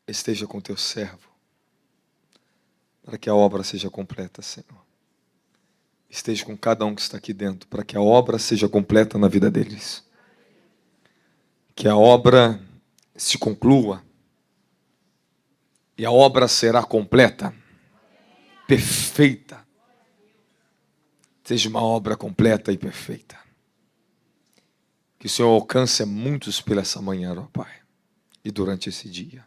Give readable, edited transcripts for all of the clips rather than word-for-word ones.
esteja com teu servo, para que a obra seja completa, Senhor. Esteja com cada um que está aqui dentro, para que a obra seja completa na vida deles. Que a obra se conclua, e a obra será completa, perfeita. Seja uma obra completa e perfeita. Que o Senhor alcance muitos pela essa manhã, ó Pai, e durante esse dia.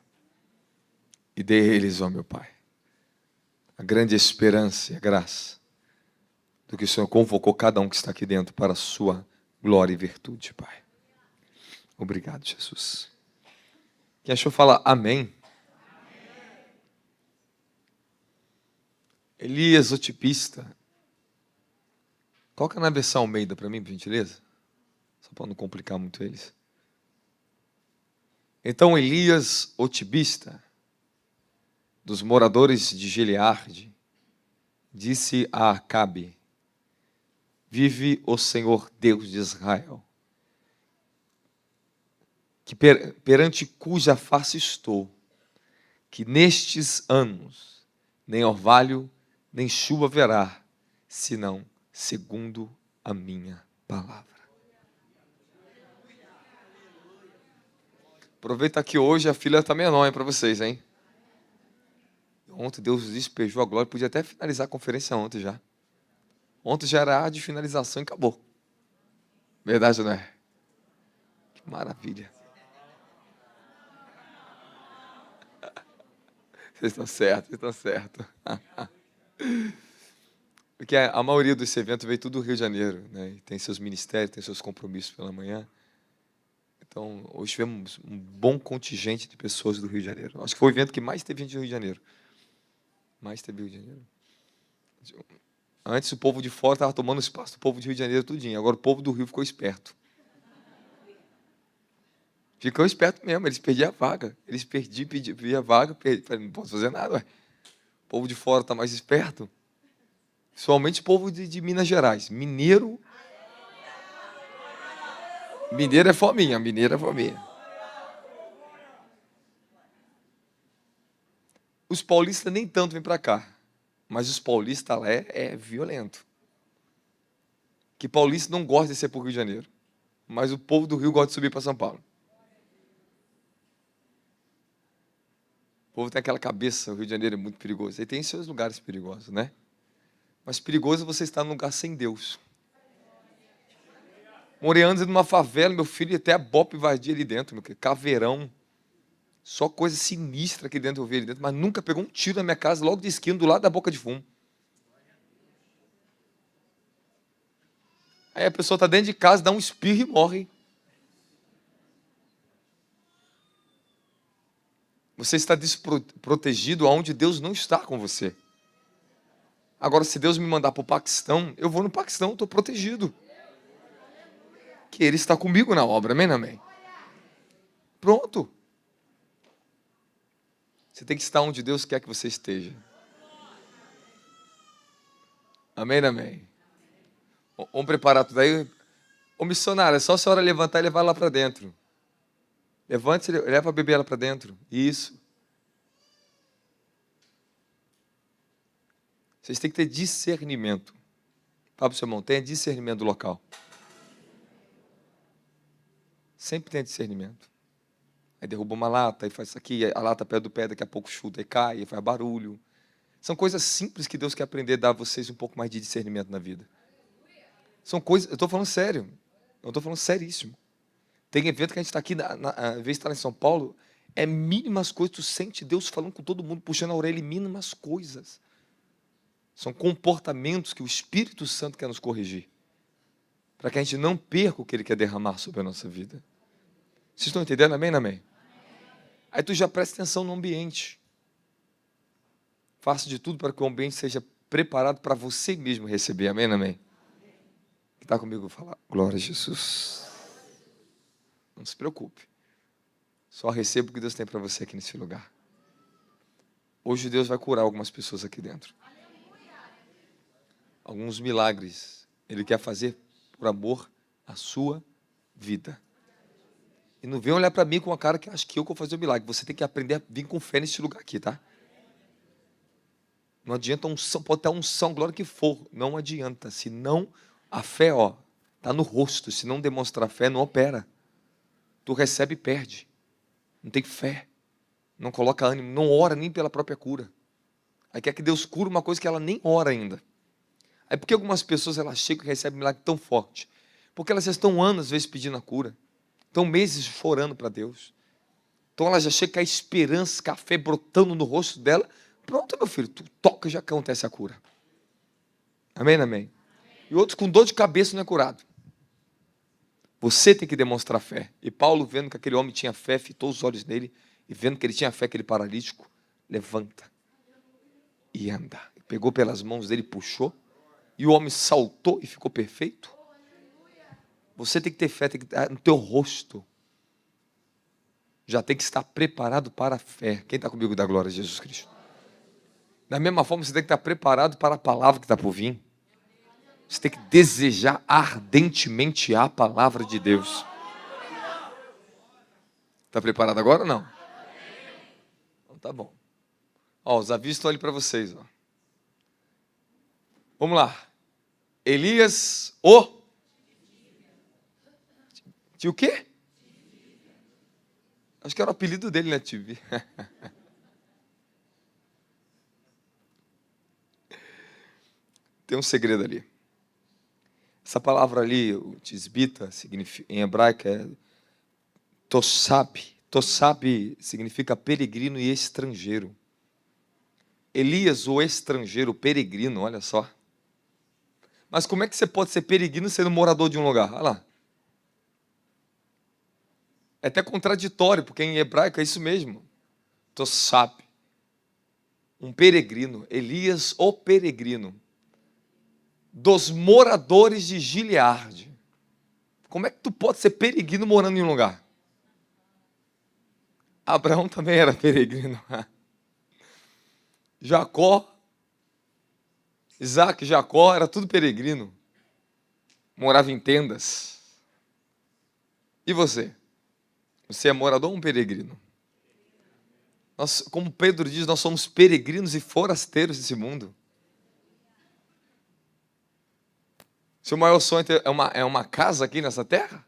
E dê a eles, ó meu Pai, a grande esperança e a graça do que o Senhor convocou cada um que está aqui dentro para a sua glória e virtude, Pai. Obrigado, Jesus. Quem achou, fala amém. Elias, o tipista. Coloca na versão Almeida para mim, por gentileza. Só para não complicar muito eles. Então Elias, o tibista, dos moradores de Gileade, disse a Acabe: vive o Senhor Deus de Israel, que perante cuja face estou, que nestes anos nem orvalho, nem chuva haverá, senão segundo a minha palavra. Aproveita que hoje a fila está menor para vocês, hein? Ontem Deus despejou a glória, podia até finalizar a conferência ontem já. Ontem já era a de finalização e acabou. Verdade, não é? Que maravilha. Vocês estão certos, vocês estão certos. Porque a maioria desse evento veio tudo do Rio de Janeiro, né? E tem seus ministérios, tem seus compromissos pela manhã. Então, hoje tivemos um bom contingente de pessoas do Rio de Janeiro. Acho que foi o evento que mais teve gente do Rio de Janeiro. Mais teve Rio de Janeiro. Antes o povo de fora estava tomando espaço do povo de Rio de Janeiro tudinho. Agora o povo do Rio ficou esperto. Ficou esperto mesmo, eles perdiam a vaga. Eles pediam a vaga, não posso fazer nada, ué. O povo de fora está mais esperto. Principalmente o povo de Minas Gerais. Mineiro é fominha, mineiro é fominha. Os paulistas nem tanto vêm para cá. Mas os paulistas lá é violento. Que paulista não gosta de ser para o Rio de Janeiro. Mas o povo do Rio gosta de subir para São Paulo. O povo tem aquela cabeça, o Rio de Janeiro é muito perigoso. E tem seus lugares perigosos, né? Mas perigoso é você estar num lugar sem Deus. Morei antes numa favela, meu filho, e até a bope invadia ali dentro, meu querido. Caveirão. Só coisa sinistra aqui dentro eu vi ali dentro, mas nunca pegou um tiro na minha casa, logo de esquina, do lado da boca de fumo. Aí a pessoa está dentro de casa, dá um espirro e morre. Você está desprotegido onde Deus não está com você. Agora, se Deus me mandar para o Paquistão, eu vou no Paquistão, estou protegido. Que Ele está comigo na obra, amém, amém? Pronto. Você tem que estar onde Deus quer que você esteja. Amém, amém? Vamos preparar tudo aí. Ô missionário, é só a senhora levantar e levar lá para dentro. Levante e leva a bebê ela para dentro. Isso. Vocês têm que ter discernimento. Fala para o seu irmão, tenha discernimento do local. Sempre tenha discernimento. Aí derruba uma lata, aí faz isso aqui, a lata perto do pé, daqui a pouco chuta, aí cai, aí faz barulho. São coisas simples que Deus quer aprender a dar a vocês um pouco mais de discernimento na vida. São coisas, eu estou falando sério. Eu estou falando seríssimo. Tem evento que a gente está aqui, às vezes está em São Paulo, é mínimas coisas, tu sente Deus falando com todo mundo, puxando a orelha em mínimas coisas. São comportamentos que o Espírito Santo quer nos corrigir, para que a gente não perca o que Ele quer derramar sobre a nossa vida. Vocês estão entendendo? Amém, amém? Aí tu já presta atenção no ambiente. Faça de tudo para que o ambiente seja preparado para você mesmo receber. Amém, amém? Que está comigo, falar glória a Jesus. Não se preocupe. Só receba o que Deus tem para você aqui nesse lugar. Hoje Deus vai curar algumas pessoas aqui dentro. Alguns milagres Ele quer fazer por amor à sua vida. E não vem olhar para mim com uma cara que acha que eu vou fazer o milagre. Você tem que aprender a vir com fé nesse lugar aqui, tá? Não adianta unção, pode ter unção, glória que for. Não adianta. Se não, a fé, tá no rosto. Se não demonstrar fé, não opera. Tu recebe e perde. Não tem fé. Não coloca ânimo. Não ora nem pela própria cura. Aí quer que Deus cure uma coisa que ela nem ora ainda. Aí por que algumas pessoas elas chegam e recebem um milagre tão forte? Porque elas já estão anos, às vezes, pedindo a cura. Estão meses chorando para Deus. Então ela já chega com a esperança, com a fé brotando no rosto dela. Pronto, meu filho, tu toca e já acontece a cura. Amém, amém? E outros com dor de cabeça não é curado. Você tem que demonstrar fé. E Paulo, vendo que aquele homem tinha fé, fitou os olhos nele, e vendo que ele tinha fé, aquele paralítico, levanta e anda. Pegou pelas mãos dele, puxou, e o homem saltou e ficou perfeito. Você tem que ter fé, tem que estar no teu rosto. Já tem que estar preparado para a fé. Quem está comigo da glória de Jesus Cristo? Da mesma forma, você tem que estar preparado para a palavra que está por vir. Você tem que desejar ardentemente a palavra de Deus. Está preparado agora ou não? Então tá bom. Os avisos estão ali para vocês. Vamos lá. Elias, Tinha o quê? Acho que era o apelido dele, né, Tibi? Tem um segredo ali. Essa palavra ali, o tisbita, em hebraico é tossab. Tossab significa peregrino e estrangeiro. Elias, o estrangeiro, o peregrino, olha só. Mas como é que você pode ser peregrino sendo morador de um lugar? Olha lá. É até contraditório, porque em hebraico é isso mesmo. Tossab. Um peregrino. Elias, o peregrino. Dos moradores de Gileade. Como é que tu pode ser peregrino morando em um lugar? Abraão também era peregrino. Jacó, Isaac, Jacó, era tudo peregrino. Morava em tendas. E você? Você é morador ou um peregrino? Nós, como Pedro diz, nós somos peregrinos e forasteiros desse mundo. Seu maior sonho é uma casa aqui nessa terra?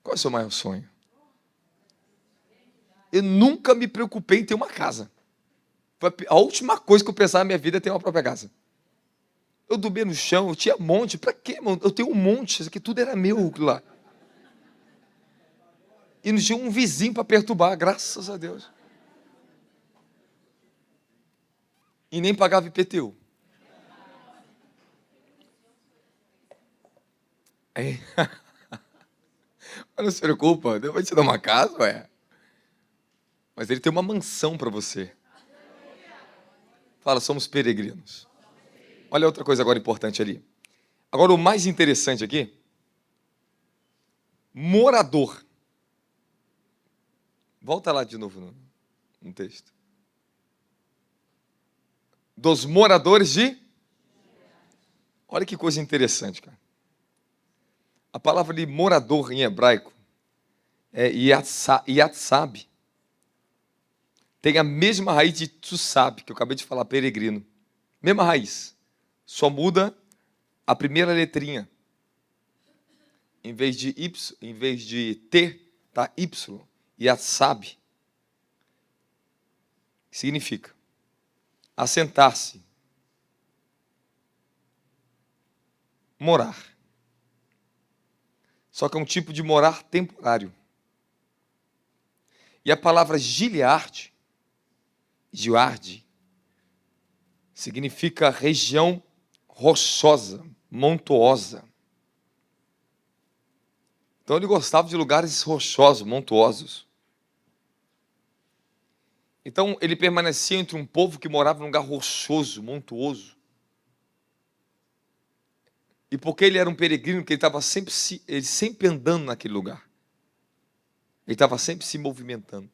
Qual é o seu maior sonho? Eu nunca me preocupei em ter uma casa. A última coisa que eu pensava na minha vida é ter uma própria casa. Eu dormia no chão, eu tinha um monte. Pra quê, mano? Eu tenho um monte, isso aqui tudo era meu lá. E não tinha um vizinho para perturbar, graças a Deus. E nem pagava IPTU. Aí, não se preocupa, Deus vai te dar uma casa, ué. Mas ele tem uma mansão para você. Fala, somos peregrinos. Olha outra coisa agora importante ali. Agora o mais interessante aqui. Morador. Volta lá de novo no texto. Dos moradores de... Olha que coisa interessante, cara. A palavra de morador em hebraico é yatsab. Tem a mesma raiz de tsussab, que eu acabei de falar, peregrino. Mesma raiz. Só muda a primeira letrinha. Em vez de Y, em vez de T, tá Y. Yatsab. Significa assentar-se. Morar. Só que é um tipo de morar temporário. E a palavra Gileade, significa região rochosa, montuosa. Então ele gostava de lugares rochosos, montuosos. Então ele permanecia entre um povo que morava num lugar rochoso, montuoso. E porque ele era um peregrino, que ele estava sempre andando naquele lugar. Ele estava sempre se movimentando.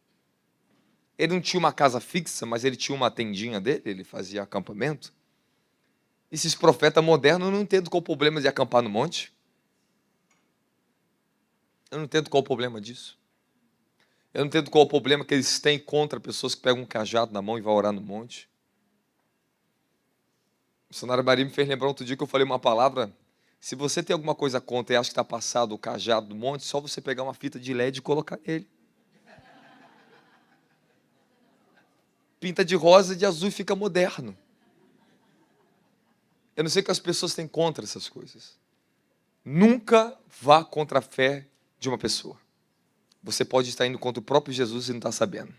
Ele não tinha uma casa fixa, mas ele tinha uma tendinha dele, ele fazia acampamento. Esses profetas modernos, eu não entendo qual o problema de acampar no monte. Eu não entendo qual o problema disso. Eu não entendo qual o problema que eles têm contra pessoas que pegam um cajado na mão e vão orar no monte. O missionário Maria me fez lembrar outro dia que eu falei uma palavra. Se você tem alguma coisa contra e acha que está passado o cajado do monte, só você pegar uma fita de LED e colocar nele. Pinta de rosa e de azul e fica moderno. Eu não sei o que as pessoas têm contra essas coisas. Nunca vá contra a fé de uma pessoa. Você pode estar indo contra o próprio Jesus e não está sabendo.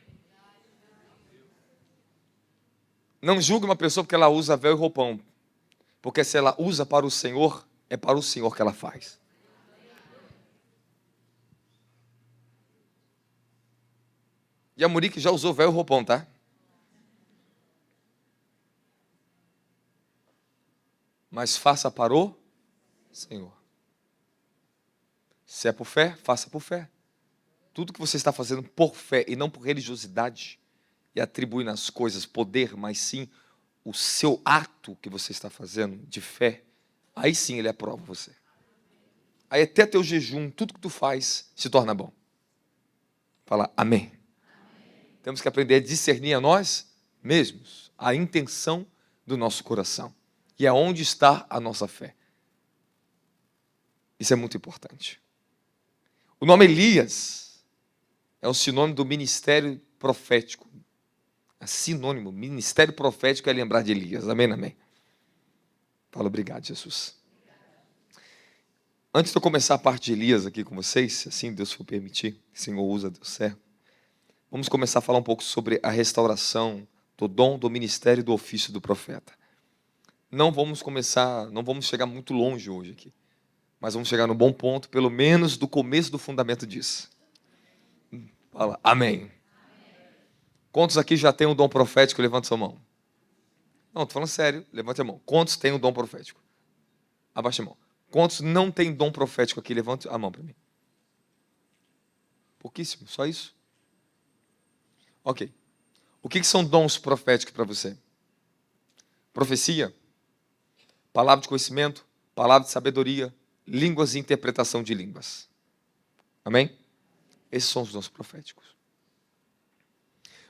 Não julgue uma pessoa porque ela usa véu e roupão. Porque se ela usa para o Senhor, é para o Senhor que ela faz. E a Murique já usou véu e roupão, tá? Mas faça para o Senhor. Se é por fé, faça por fé. Tudo que você está fazendo por fé e não por religiosidade, e atribui nas coisas poder, mas sim o seu ato que você está fazendo de fé, aí sim ele aprova você. Aí até teu jejum, tudo que tu faz, se torna bom. Fala amém. Temos que aprender a discernir a nós mesmos, a intenção do nosso coração. E aonde está a nossa fé. Isso é muito importante. O nome Elias é um sinônimo do ministério profético. É sinônimo, ministério profético é lembrar de Elias. Amém, amém. Fala obrigado, Jesus. Antes de eu começar a parte de Elias aqui com vocês, se assim Deus for permitir, o Senhor usa, Deus certo. Vamos começar a falar um pouco sobre a restauração do dom, do ministério e do ofício do profeta. Não vamos chegar muito longe hoje aqui, mas vamos chegar no bom ponto, pelo menos do começo do fundamento disso. Fala, amém. Quantos aqui já tem o dom profético? Levante sua mão. Não, estou falando sério, levante a mão. Quantos têm o dom profético? Abaixa a mão. Quantos não têm dom profético aqui? Levante a mão para mim. Pouquíssimo, só isso? Ok. O que são dons proféticos para você? Profecia, palavra de conhecimento, palavra de sabedoria, línguas e interpretação de línguas. Amém? Esses são os dons proféticos.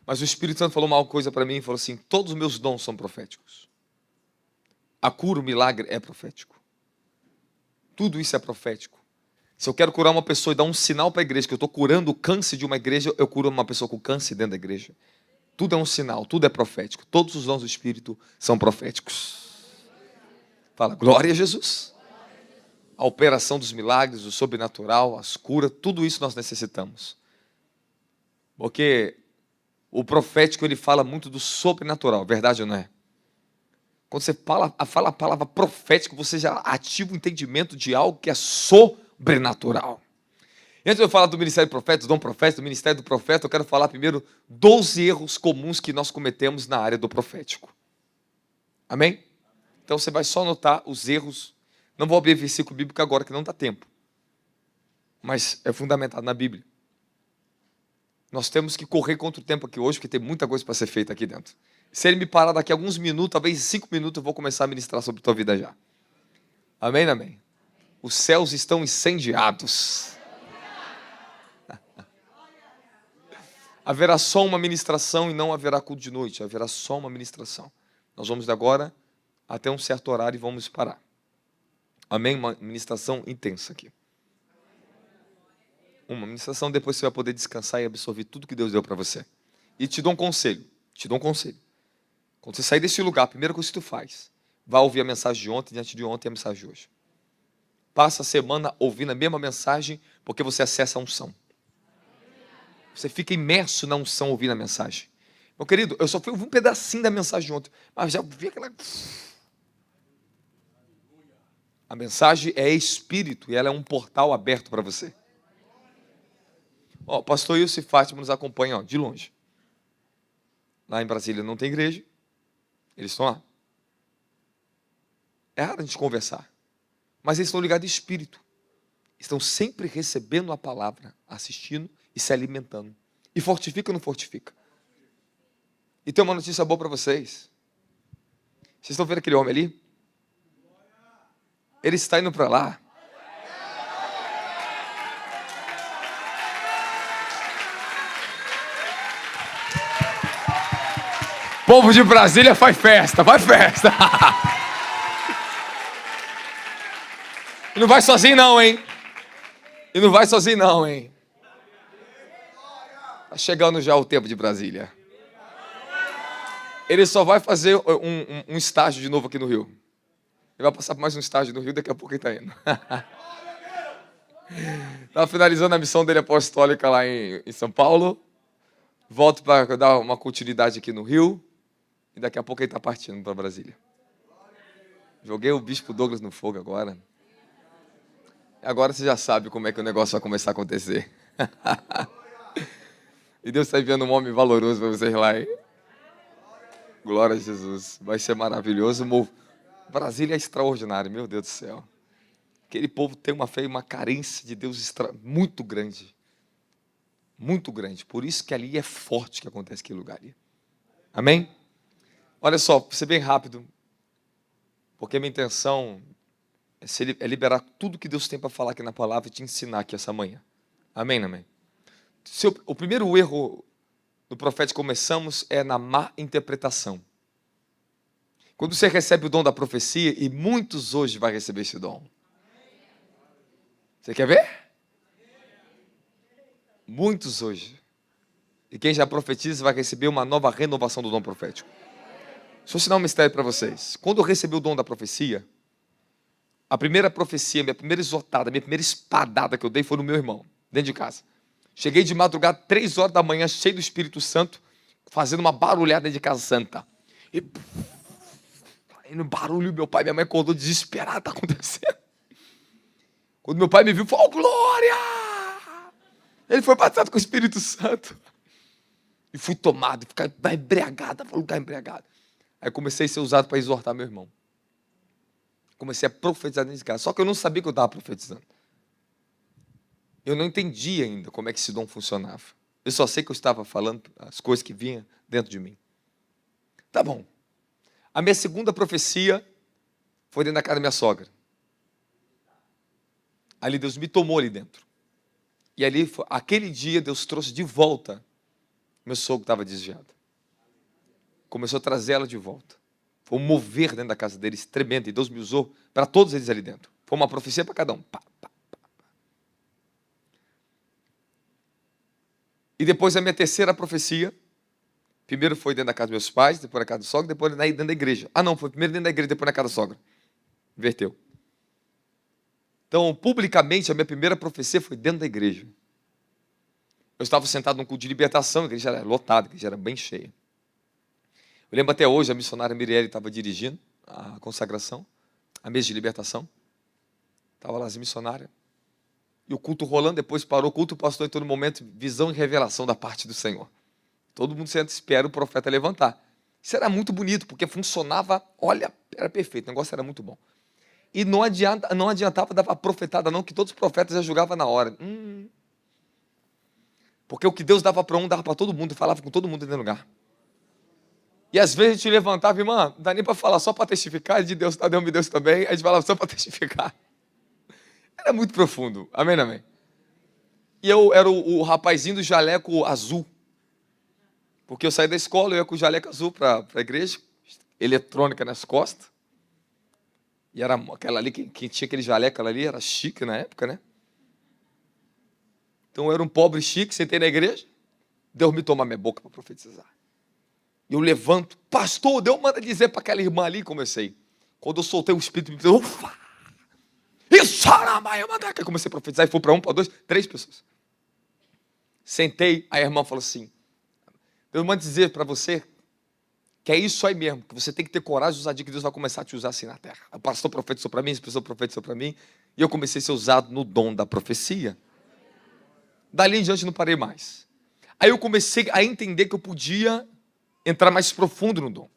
Mas o Espírito Santo falou uma coisa para mim e falou assim, todos os meus dons são proféticos. A cura, o milagre é profético. Tudo isso é profético. Se eu quero curar uma pessoa e dar um sinal para a igreja, que eu estou curando o câncer de uma igreja, eu curo uma pessoa com câncer dentro da igreja. Tudo é um sinal, tudo é profético. Todos os dons do Espírito são proféticos. Fala, glória a Jesus. A operação dos milagres, o sobrenatural, as curas, tudo isso nós necessitamos. Porque o profético, ele fala muito do sobrenatural, verdade ou não é? Quando você fala a palavra profético, você já ativa o entendimento de algo que é sobrenatural. E antes de eu falar do ministério do profeta, do dom profético, do ministério do profeta, eu quero falar primeiro 12 erros comuns que nós cometemos na área do profético. Amém? Então você vai só notar os erros. Não vou abrir versículo bíblico agora, que não dá tempo. Mas é fundamentado na Bíblia. Nós temos que correr contra o tempo aqui hoje, porque tem muita coisa para ser feita aqui dentro. Se ele me parar daqui a alguns minutos, talvez 5 minutos, eu vou começar a ministrar sobre a tua vida já. Amém, amém? Os céus estão incendiados. Haverá só uma ministração e não haverá culto de noite. Haverá só uma ministração. Nós vamos de agora até um certo horário e vamos parar. Amém? Uma ministração intensa aqui. Uma ministração, depois você vai poder descansar e absorver tudo que Deus deu para você. E te dou um conselho. Quando você sair desse lugar, a primeira coisa que tu faz, vai ouvir a mensagem de ontem, diante de ontem, e a mensagem de hoje. Passa a semana ouvindo a mesma mensagem, porque você acessa a unção. Você fica imerso na unção ouvindo a mensagem. Meu querido, eu só fui ouvir um pedacinho da mensagem de ontem, mas já vi aquela... A mensagem é espírito e ela é um portal aberto para você. Ó, o pastor Ilse e Fátima nos acompanham, ó, de longe. Lá em Brasília não tem igreja. Eles estão lá. É raro a gente conversar. Mas eles estão ligados em espírito. Estão sempre recebendo a palavra, assistindo e se alimentando. E fortifica ou não fortifica? E tem uma notícia boa para vocês. Vocês estão vendo aquele homem ali? Ele está indo para lá. Povo de Brasília, faz festa, faz festa. E não vai sozinho não, hein? E não vai sozinho não, hein? Tá chegando já o tempo de Brasília. Ele só vai fazer um estágio de novo aqui no Rio. Ele vai passar por mais um estágio no Rio, daqui a pouco ele tá indo. Tá finalizando a missão dele apostólica lá em São Paulo. Volto para dar uma continuidade aqui no Rio. E daqui a pouco ele tá partindo para Brasília. Joguei o Bispo Douglas no fogo agora. Agora você já sabe como é que o negócio vai começar a acontecer. E Deus está enviando um homem valoroso para vocês lá, hein? Glória a Jesus. Vai ser maravilhoso. Brasília é extraordinário, meu Deus do céu. Aquele povo tem uma fé e uma carência de Deus muito grande. Muito grande. Por isso que ali é forte que acontece aquele lugar ali. Amém? Olha só, vou ser bem rápido. Porque a minha intenção é liberar tudo que Deus tem para falar aqui na palavra e te ensinar aqui essa manhã. Amém, amém? O primeiro erro do profeta que começamos é na má interpretação. Quando você recebe o dom da profecia, e muitos hoje vão receber esse dom. Você quer ver? Muitos hoje. E quem já profetiza vai receber uma nova renovação do dom profético. Deixa eu ensinar um mistério para vocês. Quando eu recebi o dom da profecia, a primeira profecia, minha primeira exortada, minha primeira espadada que eu dei foi no meu irmão, dentro de casa. Cheguei de madrugada, 3 horas da manhã, cheio do Espírito Santo, fazendo uma barulhada dentro de casa santa. E no barulho, meu pai e minha mãe acordou desesperado, está acontecendo. Quando meu pai me viu, falou, oh, glória! Ele foi batizado com o Espírito Santo. E fui tomado, ficar embriagado, lugar embriagado. Aí comecei a ser usado para exortar meu irmão. Comecei a profetizar dentro de casa. Só que eu não sabia que eu estava profetizando. Eu não entendia ainda como é que esse dom funcionava. Eu só sei que eu estava falando as coisas que vinham dentro de mim. Tá bom. A minha segunda profecia foi dentro da casa da minha sogra. Ali Deus me tomou ali dentro. E ali, aquele dia, Deus trouxe de volta meu sogro que estava desviado. Começou a trazer ela de volta. Foi um mover dentro da casa deles tremendo. E Deus me usou para todos eles ali dentro. Foi uma profecia para cada um. Pá, pá. E depois a minha terceira profecia, primeiro foi dentro da casa dos meus pais, depois na casa do sogro, depois dentro da igreja. Ah não, foi primeiro dentro da igreja, depois na casa da sogra. Inverteu. Então, publicamente, a minha primeira profecia foi dentro da igreja. Eu estava sentado num culto de libertação, a igreja era lotada, a igreja era bem cheia. Eu lembro até hoje, a missionária Mirielle estava dirigindo a consagração, a mesa de libertação. Estava lá as missionárias. E o culto rolando, depois parou o culto, o pastor entrou no momento, visão e revelação da parte do Senhor. Todo mundo senta, espera o profeta levantar. Isso era muito bonito, porque funcionava, olha, era perfeito, o negócio era muito bom. E não adiantava dar a profetada não, que todos os profetas já julgavam na hora. Porque o que Deus dava para um, dava para todo mundo, falava com todo mundo dentro do lugar. E às vezes a gente levantava, irmã, não dá nem para falar, só para testificar, de Deus, Deus me deu isso também, a gente falava só para testificar. Era muito profundo. Amém, amém? E eu era o rapazinho do jaleco azul. Porque eu saí da escola, eu ia com o jaleco azul para a igreja, eletrônica nas costas. E era aquela ali, quem tinha aquele jaleco ali, era chique na época, né? Então eu era um pobre chique, sentei na igreja. Deus me toma minha boca para profetizar. Eu levanto, pastor, Deus manda dizer para aquela irmã ali, comecei. Quando eu soltei o espírito, me deu, ufa! Isso, eu comecei a profetizar e fui para 1, para 2, 3 pessoas. Sentei, a irmã falou assim, Deus manda dizer para você que é isso aí mesmo, que você tem que ter coragem de usar, que Deus vai começar a te usar assim na terra. O pastor profetizou para mim, a pessoa profetizou para mim, e eu comecei a ser usado no dom da profecia. Dali em diante não parei mais. Aí eu comecei a entender que eu podia entrar mais profundo no dom.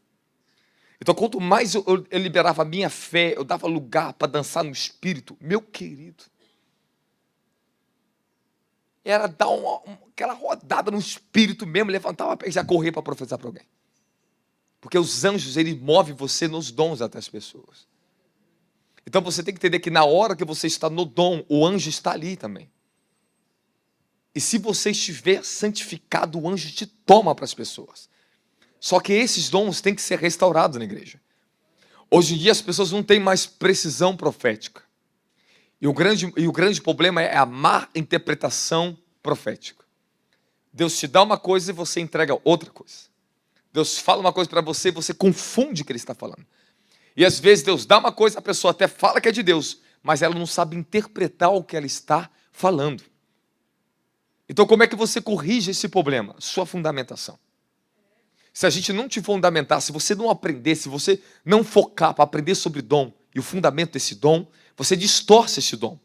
Então, quanto mais eu liberava a minha fé, eu dava lugar para dançar no Espírito, meu querido, era dar aquela rodada no Espírito mesmo, levantar uma pé e já correr para profetizar para alguém. Porque os anjos, eles movem você nos dons até as pessoas. Então, você tem que entender que na hora que você está no dom, o anjo está ali também. E se você estiver santificado, o anjo te toma para as pessoas. Só que esses dons têm que ser restaurados na igreja. Hoje em dia as pessoas não têm mais precisão profética. E o grande problema é a má interpretação profética. Deus te dá uma coisa e você entrega outra coisa. Deus fala uma coisa para você e você confunde o que Ele está falando. E às vezes Deus dá uma coisa, a pessoa até fala que é de Deus, mas ela não sabe interpretar o que ela está falando. Então como é que você corrige esse problema? Sua fundamentação. Se a gente não te fundamentar, se você não aprender, se você não focar para aprender sobre dom e o fundamento desse dom, você distorce esse dom.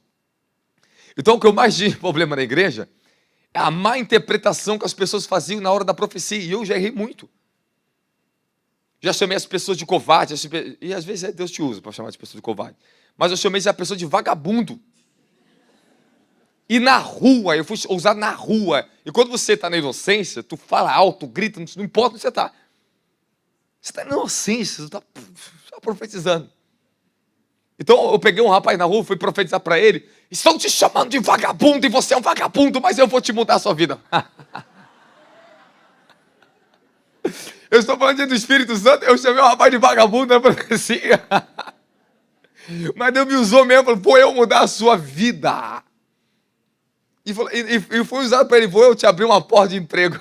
Então o que eu mais tive problema na igreja é a má interpretação que as pessoas faziam na hora da profecia, e eu já errei muito. Já chamei as pessoas de covarde, e às vezes Deus te usa para chamar as pessoas de covarde, mas eu chamei a pessoa de vagabundo. E na rua, eu fui usar na rua, e quando você está na inocência, tu fala alto, grita, não importa onde você está. Você está na inocência, você está profetizando. Então eu peguei um rapaz na rua, fui profetizar para ele: estão te chamando de vagabundo, e você é um vagabundo, mas eu vou te mudar a sua vida. Eu estou falando do Espírito Santo, eu chamei um rapaz de vagabundo na profecia. Mas Deus me usou mesmo, falou: vou eu mudar a sua vida. E fui usado para ele: vou eu te abrir uma porta de emprego.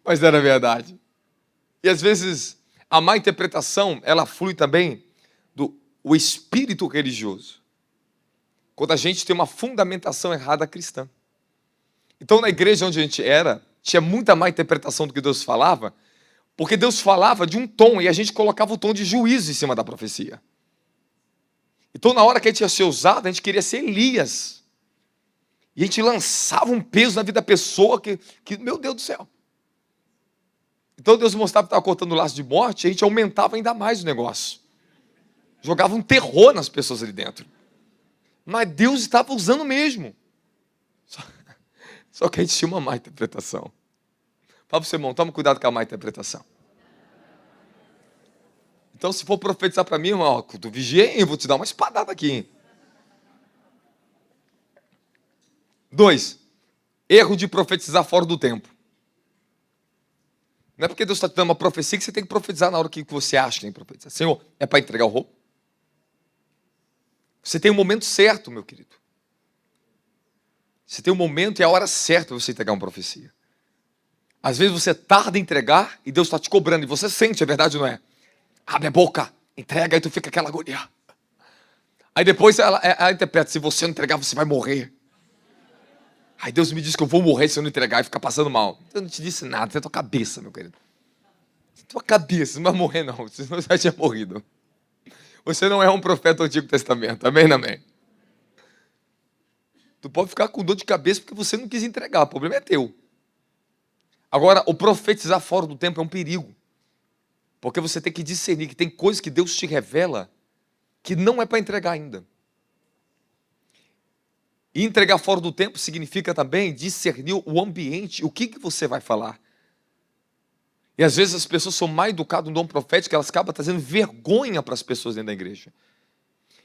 Mas era verdade. E às vezes a má interpretação, ela flui também do espírito religioso. Quando a gente tem uma fundamentação errada cristã. Então na igreja onde a gente era, tinha muita má interpretação do que Deus falava, porque Deus falava de um tom e a gente colocava o tom de juízo em cima da profecia. Então na hora que a gente ia ser usado, a gente queria ser Elias. E a gente lançava um peso na vida da pessoa que meu Deus do céu. Então Deus mostrava que estava cortando o laço de morte, e a gente aumentava ainda mais o negócio. Jogava um terror nas pessoas ali dentro. Mas Deus estava usando mesmo. Só que a gente tinha uma má interpretação. Fala para o seu irmão: toma cuidado com a má interpretação. Então se for profetizar para mim, irmão, tu vigia, eu vou te dar uma espadada aqui. Hein? 2. Erro de profetizar fora do tempo. Não é porque Deus está te dando uma profecia que você tem que profetizar na hora que você acha que tem que profetizar. Senhor, é para entregar o roubo? Você tem o momento certo, meu querido. Você tem o momento e a hora certa para você entregar uma profecia. Às vezes você tarda em entregar e Deus está te cobrando. E você sente, é verdade ou não é? Abre a boca, entrega, aí tu fica aquela agonia. Aí depois ela interpreta: se você não entregar, você vai morrer. Aí Deus me diz que eu vou morrer se eu não entregar e ficar passando mal. Eu não te disse nada, é tua cabeça, meu querido. Tua cabeça, não vai morrer não, senão você já tinha morrido. Você não é um profeta do Antigo Testamento, amém, amém? Tu pode ficar com dor de cabeça porque você não quis entregar, o problema é teu. Agora, o profetizar fora do tempo é um perigo. Porque você tem que discernir que tem coisas que Deus te revela que não é para entregar ainda. E entregar fora do tempo significa também discernir o ambiente, o que você vai falar. E às vezes as pessoas são mais educadas no dom profético, elas acabam trazendo vergonha para as pessoas dentro da igreja.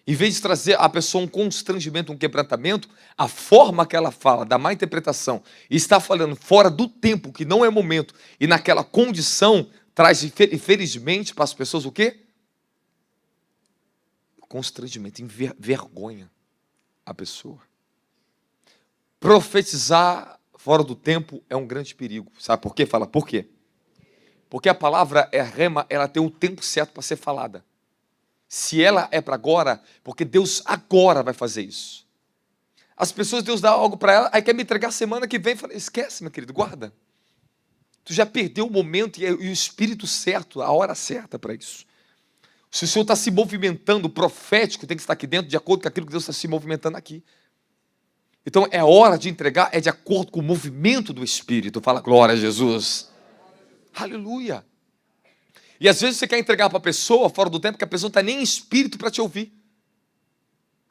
Em vez de trazer a pessoa um constrangimento, um quebrantamento, a forma que ela fala, da má interpretação, e está falando fora do tempo, que não é momento, e naquela condição, traz, infelizmente, para as pessoas o quê? Constrangimento, vergonha a pessoa. Profetizar fora do tempo é um grande perigo. Sabe por quê? Fala, por quê? Porque a palavra é rema, ela tem o tempo certo para ser falada. Se ela é para agora, porque Deus agora vai fazer isso. As pessoas, Deus dá algo para ela, aí quer me entregar semana que vem, fala: esquece, meu querido, guarda. Tu já perdeu o momento e o espírito certo, a hora certa para isso. Se o Senhor está se movimentando, o profético tem que estar aqui dentro de acordo com aquilo que Deus está se movimentando aqui. Então é hora de entregar, é de acordo com o movimento do Espírito. Fala glória a Jesus. Aleluia. E às vezes você quer entregar para a pessoa fora do tempo, que a pessoa não está nem em espírito para te ouvir.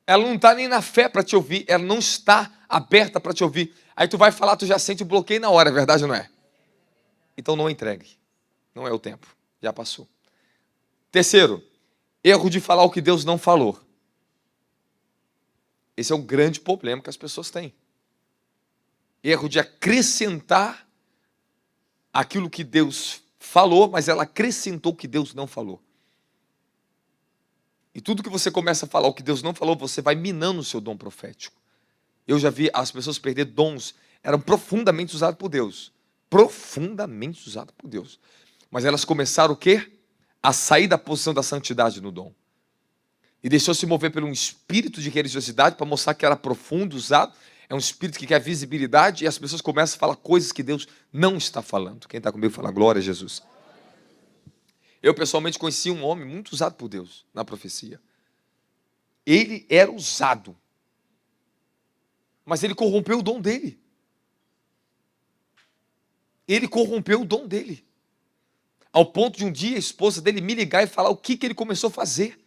Ela não está nem na fé para te ouvir, ela não está aberta para te ouvir. Aí tu vai falar, tu já sente o bloqueio na hora, é verdade ou não é? Então não entregue. Não é o tempo, já passou. Terceiro, erro de falar o que Deus não falou. Esse é um grande problema que as pessoas têm. Erro de acrescentar aquilo que Deus falou, mas ela acrescentou o que Deus não falou. E tudo que você começa a falar o que Deus não falou, você vai minando o seu dom profético. Eu já vi as pessoas perder dons, eram profundamente usados por Deus. Profundamente usados por Deus. Mas elas começaram o quê? A sair da posição da santidade no dom. E deixou se mover por um espírito de religiosidade para mostrar que era profundo, usado. É um espírito que quer visibilidade e as pessoas começam a falar coisas que Deus não está falando. Quem está comigo fala glória a Jesus. Eu pessoalmente conheci um homem muito usado por Deus na profecia. Ele era usado, mas ele corrompeu o dom dele. Ele corrompeu o dom dele. Ao ponto de um dia a esposa dele me ligar e falar o que ele começou a fazer.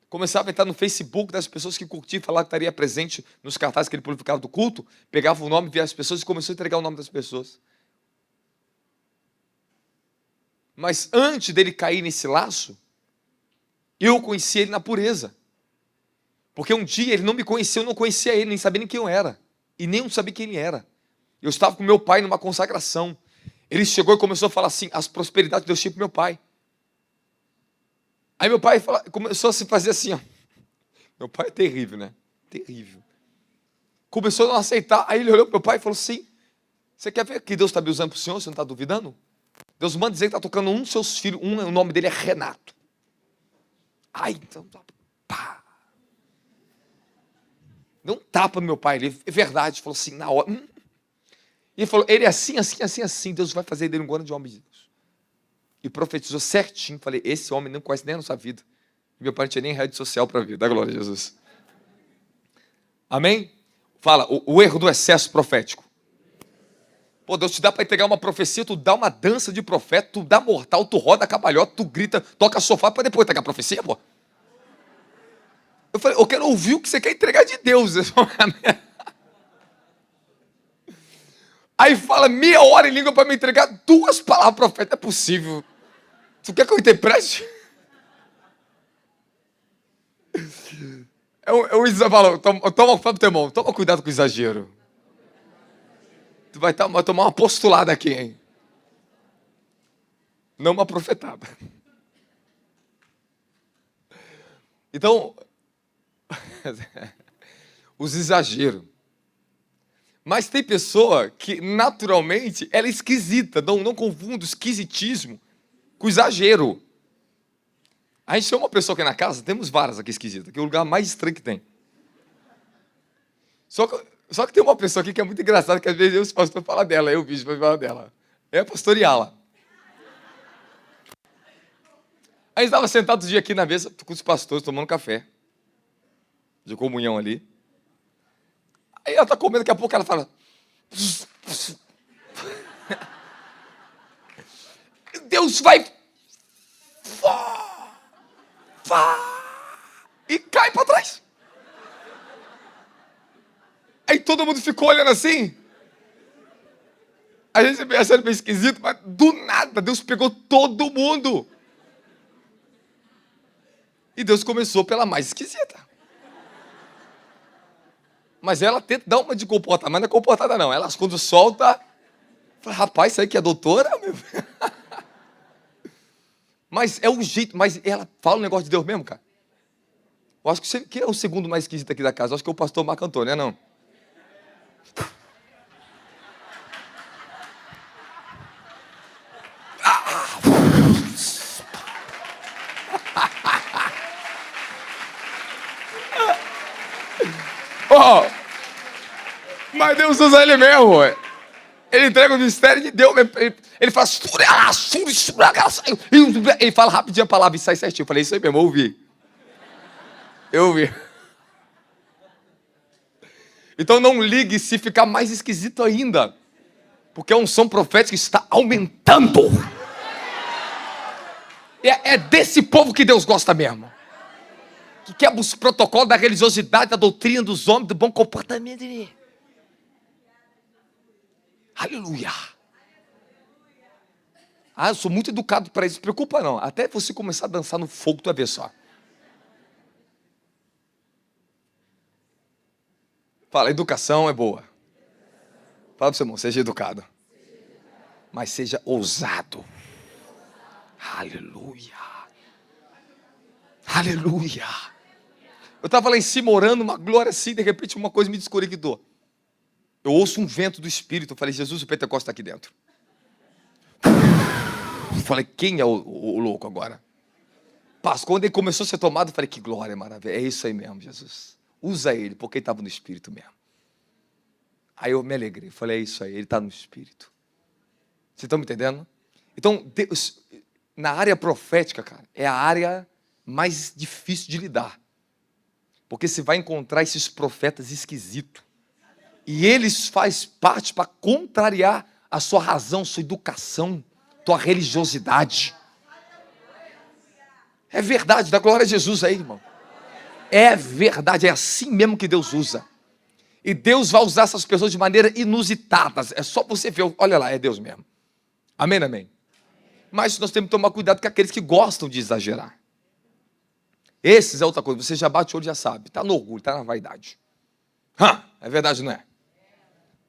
Começava a entrar no Facebook das pessoas que curtiam, falar que estaria presente nos cartazes que ele publicava do culto, pegava o nome, via as pessoas e começou a entregar o nome das pessoas. Mas antes dele cair nesse laço, eu conheci ele na pureza. Porque um dia ele não me conheceu, eu não conhecia ele, nem sabia nem quem eu era. E nem eu sabia quem ele era. Eu estava com meu pai numa consagração. Ele chegou e começou a falar assim, as prosperidades que Deus tinha para meu pai. Aí meu pai começou a se fazer assim, ó. Meu pai é terrível, né? Terrível. Começou a não aceitar. Aí ele olhou para meu pai e falou assim, você quer ver que Deus está me usando para o senhor? Você não está duvidando? Deus manda dizer que está tocando um dos seus filhos. O nome dele é Renato. Ai, então, pá. Deu um tapa no meu pai. Ele, é verdade. Falou assim, na hora. E ele falou, ele é assim, assim, assim, assim. Deus vai fazer dele um grande homem de Deus. E profetizou certinho. Falei, esse homem não conhece nem a nossa vida. E meu pai não tinha nem rede social para ver. Dá glória a Jesus. Amém? Fala, o erro do excesso profético. Pô, Deus te dá para entregar uma profecia, tu dá uma dança de profeta, tu dá mortal, tu roda a cabalhota, tu grita, toca sofá para depois entregar a profecia, pô. Eu falei, eu quero ouvir o que você quer entregar de Deus. Aí fala meia hora em língua para me entregar 2 palavras profeta. É possível. Tu quer que eu interprete? Eu falo, toma cuidado com o exagero. Tu vai tomar uma postulada aqui, hein? Não uma profetada. Então, os exageros. Mas tem pessoa que, naturalmente, ela é esquisita. Não confunda o esquisitismo com exagero. A gente chama uma pessoa aqui na casa, temos várias aqui esquisitas, que é o lugar mais estranho que tem. Só que tem uma pessoa aqui que é muito engraçada, que às vezes eu, os pastores, falam dela, eu vejo para falar dela. É a pastora Yala. Aí estava sentado um dia aqui na mesa com os pastores, tomando café. De comunhão ali. Aí ela está comendo, daqui a pouco ela fala... Deus vai... E cai para trás. Aí todo mundo ficou olhando assim. A gente achando meio esquisito, mas do nada Deus pegou todo mundo. E Deus começou pela mais esquisita. Mas ela tenta dar uma de comportada, mas não é comportada não. Ela, quando solta, fala, rapaz, isso aí que é doutora, meu. Mas é um jeito, mas ela fala um negócio de Deus mesmo, cara. Eu acho que quem é o segundo mais esquisito aqui da casa? Eu acho que é o pastor Marco Antônio, não é não? Oh, mas Deus usa ele mesmo, ué. Ele entrega o mistério de Deus mesmo. Ele faz... Ele fala rapidinho a palavra e sai certinho. Eu falei, isso aí mesmo, eu ouvi. Eu ouvi. Então não ligue se ficar mais esquisito ainda. Porque a unção profética está aumentando. É desse povo que Deus gosta mesmo. Que quebra os protocolos da religiosidade, da doutrina dos homens, do bom comportamento. Aleluia. Ah, eu sou muito educado para isso. Não se preocupa não. Até você começar a dançar no fogo, tu vai ver só. Fala, educação é boa. Fala para o seu irmão, seja educado. Mas seja ousado. Aleluia. Aleluia. Eu estava lá em cima orando, uma glória assim, de repente uma coisa me desconectou. Eu ouço um vento do Espírito, eu falei, Jesus, o Pentecostes está aqui dentro. Eu falei, quem é o louco agora? Pastor, quando ele começou a ser tomado, eu falei, que glória, maravilha, é isso aí mesmo, Jesus. Usa ele, porque ele estava no Espírito mesmo. Aí eu me alegrei, falei, é isso aí, ele está no Espírito. Vocês estão me entendendo? Então, Deus, na área profética, cara, é a área mais difícil de lidar. Porque você vai encontrar esses profetas esquisitos. E eles fazem parte para contrariar a sua razão, sua educação, tua religiosidade. É verdade, dá glória a Jesus aí, irmão. É verdade, é assim mesmo que Deus usa. E Deus vai usar essas pessoas de maneira inusitada. É só você ver, olha lá, é Deus mesmo. Amém, amém. Mas nós temos que tomar cuidado com aqueles que gostam de exagerar. Esses é outra coisa, você já bate o olho e já sabe. Está no orgulho, está na vaidade. É verdade, não é?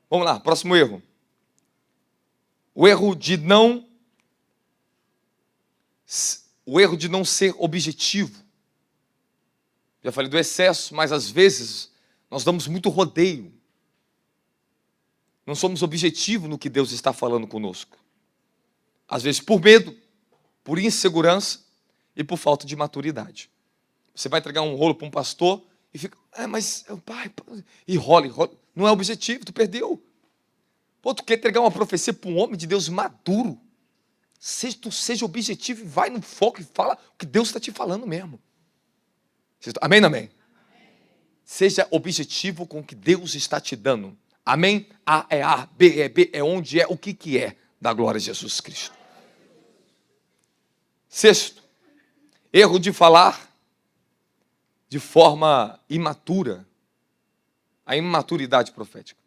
Vamos lá, próximo erro. O erro de não ser objetivo. Já falei do excesso, mas às vezes nós damos muito rodeio. Não somos objetivos no que Deus está falando conosco. Às vezes por medo, por insegurança e por falta de maturidade. Você vai entregar um rolo para um pastor e fica, mas pai, e rola. Não é objetivo, tu perdeu. Pô, tu quer entregar uma profecia para um homem de Deus maduro. Seja objetivo e vai no foco e fala o que Deus está te falando mesmo. Amém, não amém? Seja objetivo com o que Deus está te dando. Amém? A é A, B é B, é onde é, o que é da glória de Jesus Cristo. Sexto, erro de falar de forma imatura. A imaturidade profética.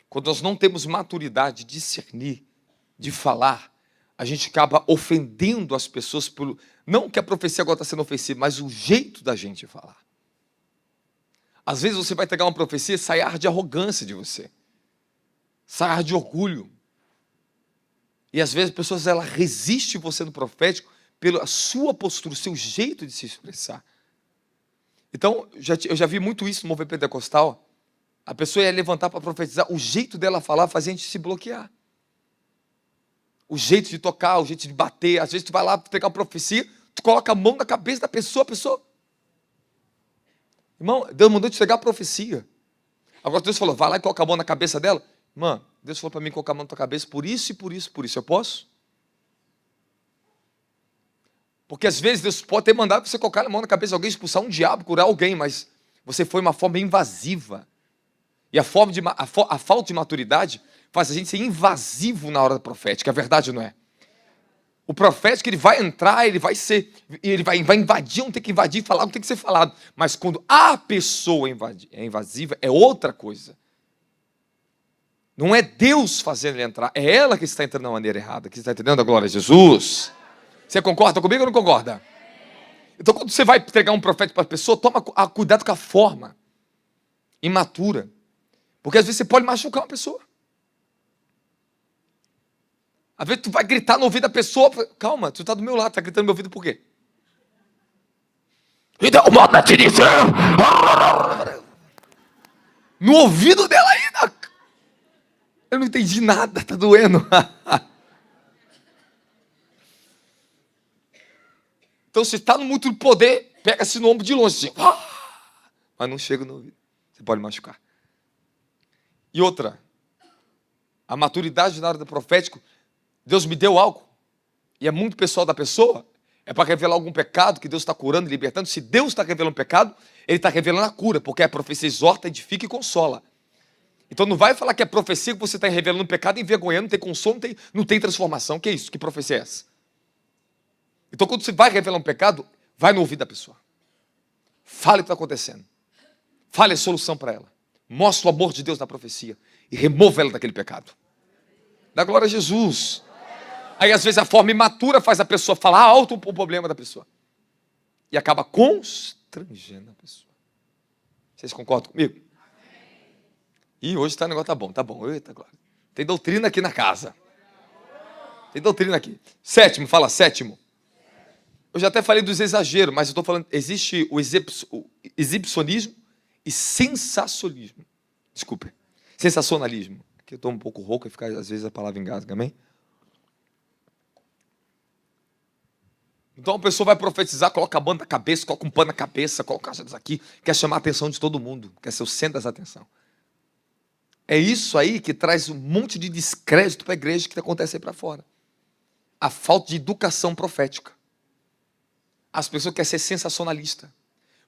Quando nós não temos maturidade de discernir, de falar, a gente acaba ofendendo as pessoas pelo... Não que a profecia agora está sendo ofensiva, mas o jeito da gente falar. Às vezes você vai entregar uma profecia e sai ar de arrogância de você. Sai ar de orgulho. E às vezes as pessoas resistem você no profético pela sua postura, o seu jeito de se expressar. Então, eu já vi muito isso no movimento pentecostal. A pessoa ia levantar para profetizar, o jeito dela falar fazia a gente se bloquear. O jeito de tocar, o jeito de bater. Às vezes tu vai lá pegar uma profecia, tu coloca a mão na cabeça da pessoa, a pessoa... Irmão, Deus mandou te pegar a profecia. Agora Deus falou, vai lá e coloca a mão na cabeça dela. Irmã, Deus falou para mim colocar a mão na tua cabeça por isso e por isso, por isso. Eu posso? Porque às vezes Deus pode ter mandado você colocar a mão na cabeça de alguém, expulsar um diabo, curar alguém, mas você foi uma forma invasiva. E a falta de maturidade faz a gente ser invasivo na hora profética. É verdade ou não é? O profético, ele vai entrar, ele vai invadir, não tem que invadir, falar, não tem que ser falado. Mas quando a pessoa é invasiva, é outra coisa. Não é Deus fazendo ele entrar, é ela que está entrando da maneira errada. Que está entendendo a glória de Jesus? Você concorda comigo ou não concorda? Então, quando você vai entregar um profeta para a pessoa, toma cuidado com a forma imatura. Porque às vezes você pode machucar uma pessoa. Às vezes tu vai gritar no ouvido da pessoa. Calma, tu está do meu lado, está gritando no meu ouvido por quê? E dá uma no ouvido dela ainda. Eu não entendi nada, está doendo. Então, se está no muito poder, pega-se no ombro de longe, assim, mas não chega no ouvido. Você pode machucar. E outra, a maturidade na hora do profético, Deus me deu algo, e é muito pessoal da pessoa, é para revelar algum pecado que Deus está curando e libertando. Se Deus está revelando pecado, Ele está revelando a cura, porque a profecia exorta, edifica e consola. Então não vai falar que é profecia que você está revelando um pecado, envergonhando, não tem consolo, não tem transformação. Que é isso? Que profecia é essa? Então quando você vai revelar um pecado, vai no ouvido da pessoa. Fale o que está acontecendo. Fale a solução para ela. Mostre o amor de Deus na profecia e remova ela daquele pecado. Dá glória a Jesus. Aí às vezes a forma imatura faz a pessoa falar alto o problema da pessoa. E acaba constrangendo a pessoa. Vocês concordam comigo? E hoje o negócio tá bom. Eita, glória. Tem doutrina aqui na casa. Tem doutrina aqui. Sétimo, fala sétimo. Eu já até falei dos exageros, mas eu estou falando, existe o exibicionismo e sensacionalismo. Desculpe. Sensacionalismo. Aqui eu estou um pouco rouco e fica, às vezes a palavra engasga, amém? Então a pessoa vai profetizar, coloca a banda na cabeça, coloca um pano na cabeça, coloca isso aqui, quer chamar a atenção de todo mundo, quer ser o centro das atenção. É isso aí que traz um monte de descrédito para a igreja que acontece aí para fora. A falta de educação profética. As pessoas querem ser sensacionalista.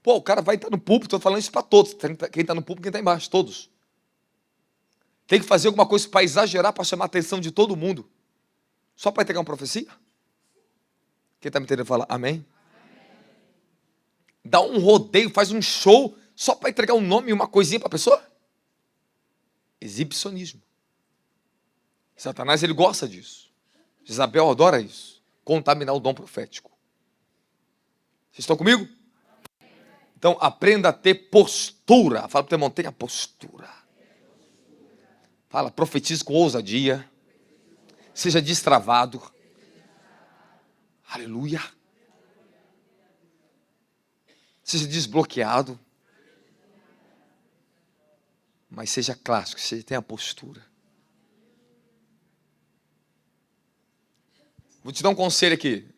Pô, o cara vai estar no púlpito, estou falando isso para todos. Quem está no púlpito, quem está embaixo, todos. Tem que fazer alguma coisa para exagerar, para chamar a atenção de todo mundo. Só para entregar uma profecia? Quem está me entendendo fala amém? Dá um rodeio, faz um show, só para entregar um nome e uma coisinha para a pessoa? Exibicionismo. Satanás, ele gosta disso. Isabel adora isso. Contaminar o dom profético. Vocês estão comigo? Então, aprenda a ter postura. Fala para o teu irmão, tenha postura. Fala, profetize com ousadia. Seja destravado. Aleluia. Seja desbloqueado. Mas seja clássico, seja tenha postura. Vou te dar um conselho aqui.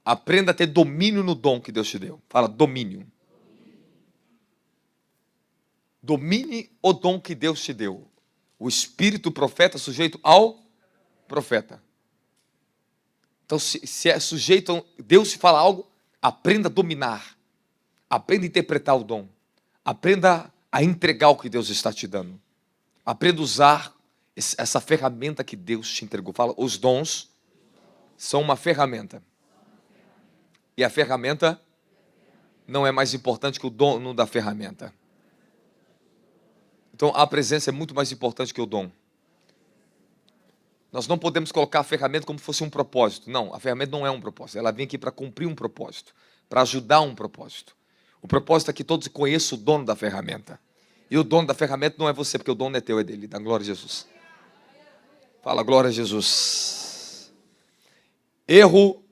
Aprenda a ter domínio no dom que Deus te deu. Fala, domínio. Domine o dom que Deus te deu. O espírito profeta é sujeito ao profeta. Então, se é sujeito, Deus te fala algo, aprenda a dominar. Aprenda a interpretar o dom. Aprenda a entregar o que Deus está te dando. Aprenda a usar essa ferramenta que Deus te entregou. Fala, os dons são uma ferramenta. E a ferramenta não é mais importante que o dono da ferramenta. Então, a presença é muito mais importante que o dom. Nós não podemos colocar a ferramenta como se fosse um propósito. Não, a ferramenta não é um propósito. Ela vem aqui para cumprir um propósito, para ajudar um propósito. O propósito é que todos conheçam o dono da ferramenta. E o dono da ferramenta não é você, porque o dono é teu, é dele. Dá glória a Jesus. Fala, glória a Jesus. Erro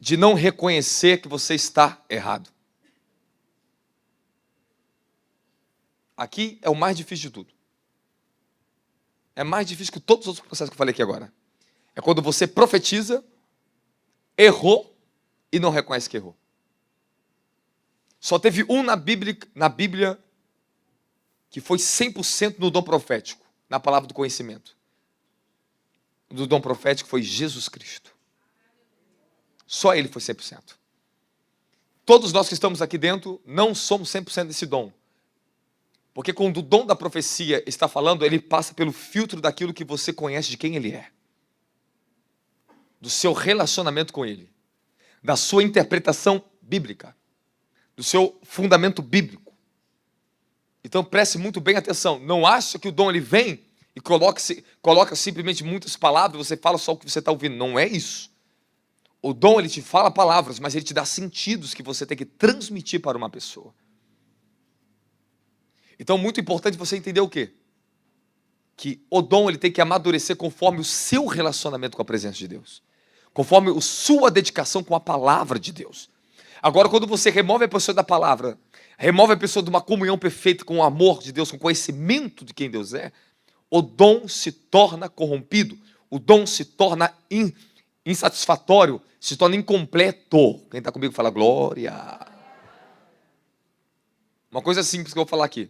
de não reconhecer que você está errado. Aqui é o mais difícil de tudo. É mais difícil que todos os outros processos que eu falei aqui agora. É quando você profetiza, errou e não reconhece que errou. Só teve um na Bíblia que foi 100% no dom profético, na palavra do conhecimento. Do dom profético foi Jesus Cristo. Só ele foi 100%. Todos nós que estamos aqui dentro não somos 100% desse dom. Porque quando o dom da profecia está falando, ele passa pelo filtro daquilo que você conhece de quem ele é. Do seu relacionamento com ele. Da sua interpretação bíblica. Do seu fundamento bíblico. Então preste muito bem atenção. Não acha que o dom ele vem e coloca simplesmente muitas palavras, você fala só o que você está ouvindo. Não é isso. O dom ele te fala palavras, mas ele te dá sentidos que você tem que transmitir para uma pessoa. Então, muito importante você entender o quê? Que o dom ele tem que amadurecer conforme o seu relacionamento com a presença de Deus. Conforme a sua dedicação com a palavra de Deus. Agora, quando você remove a pessoa da palavra, remove a pessoa de uma comunhão perfeita com o amor de Deus, com o conhecimento de quem Deus é, o dom se torna corrompido. O dom se torna insatisfatório, se torna incompleto. Quem está comigo fala glória. Uma coisa simples que eu vou falar aqui.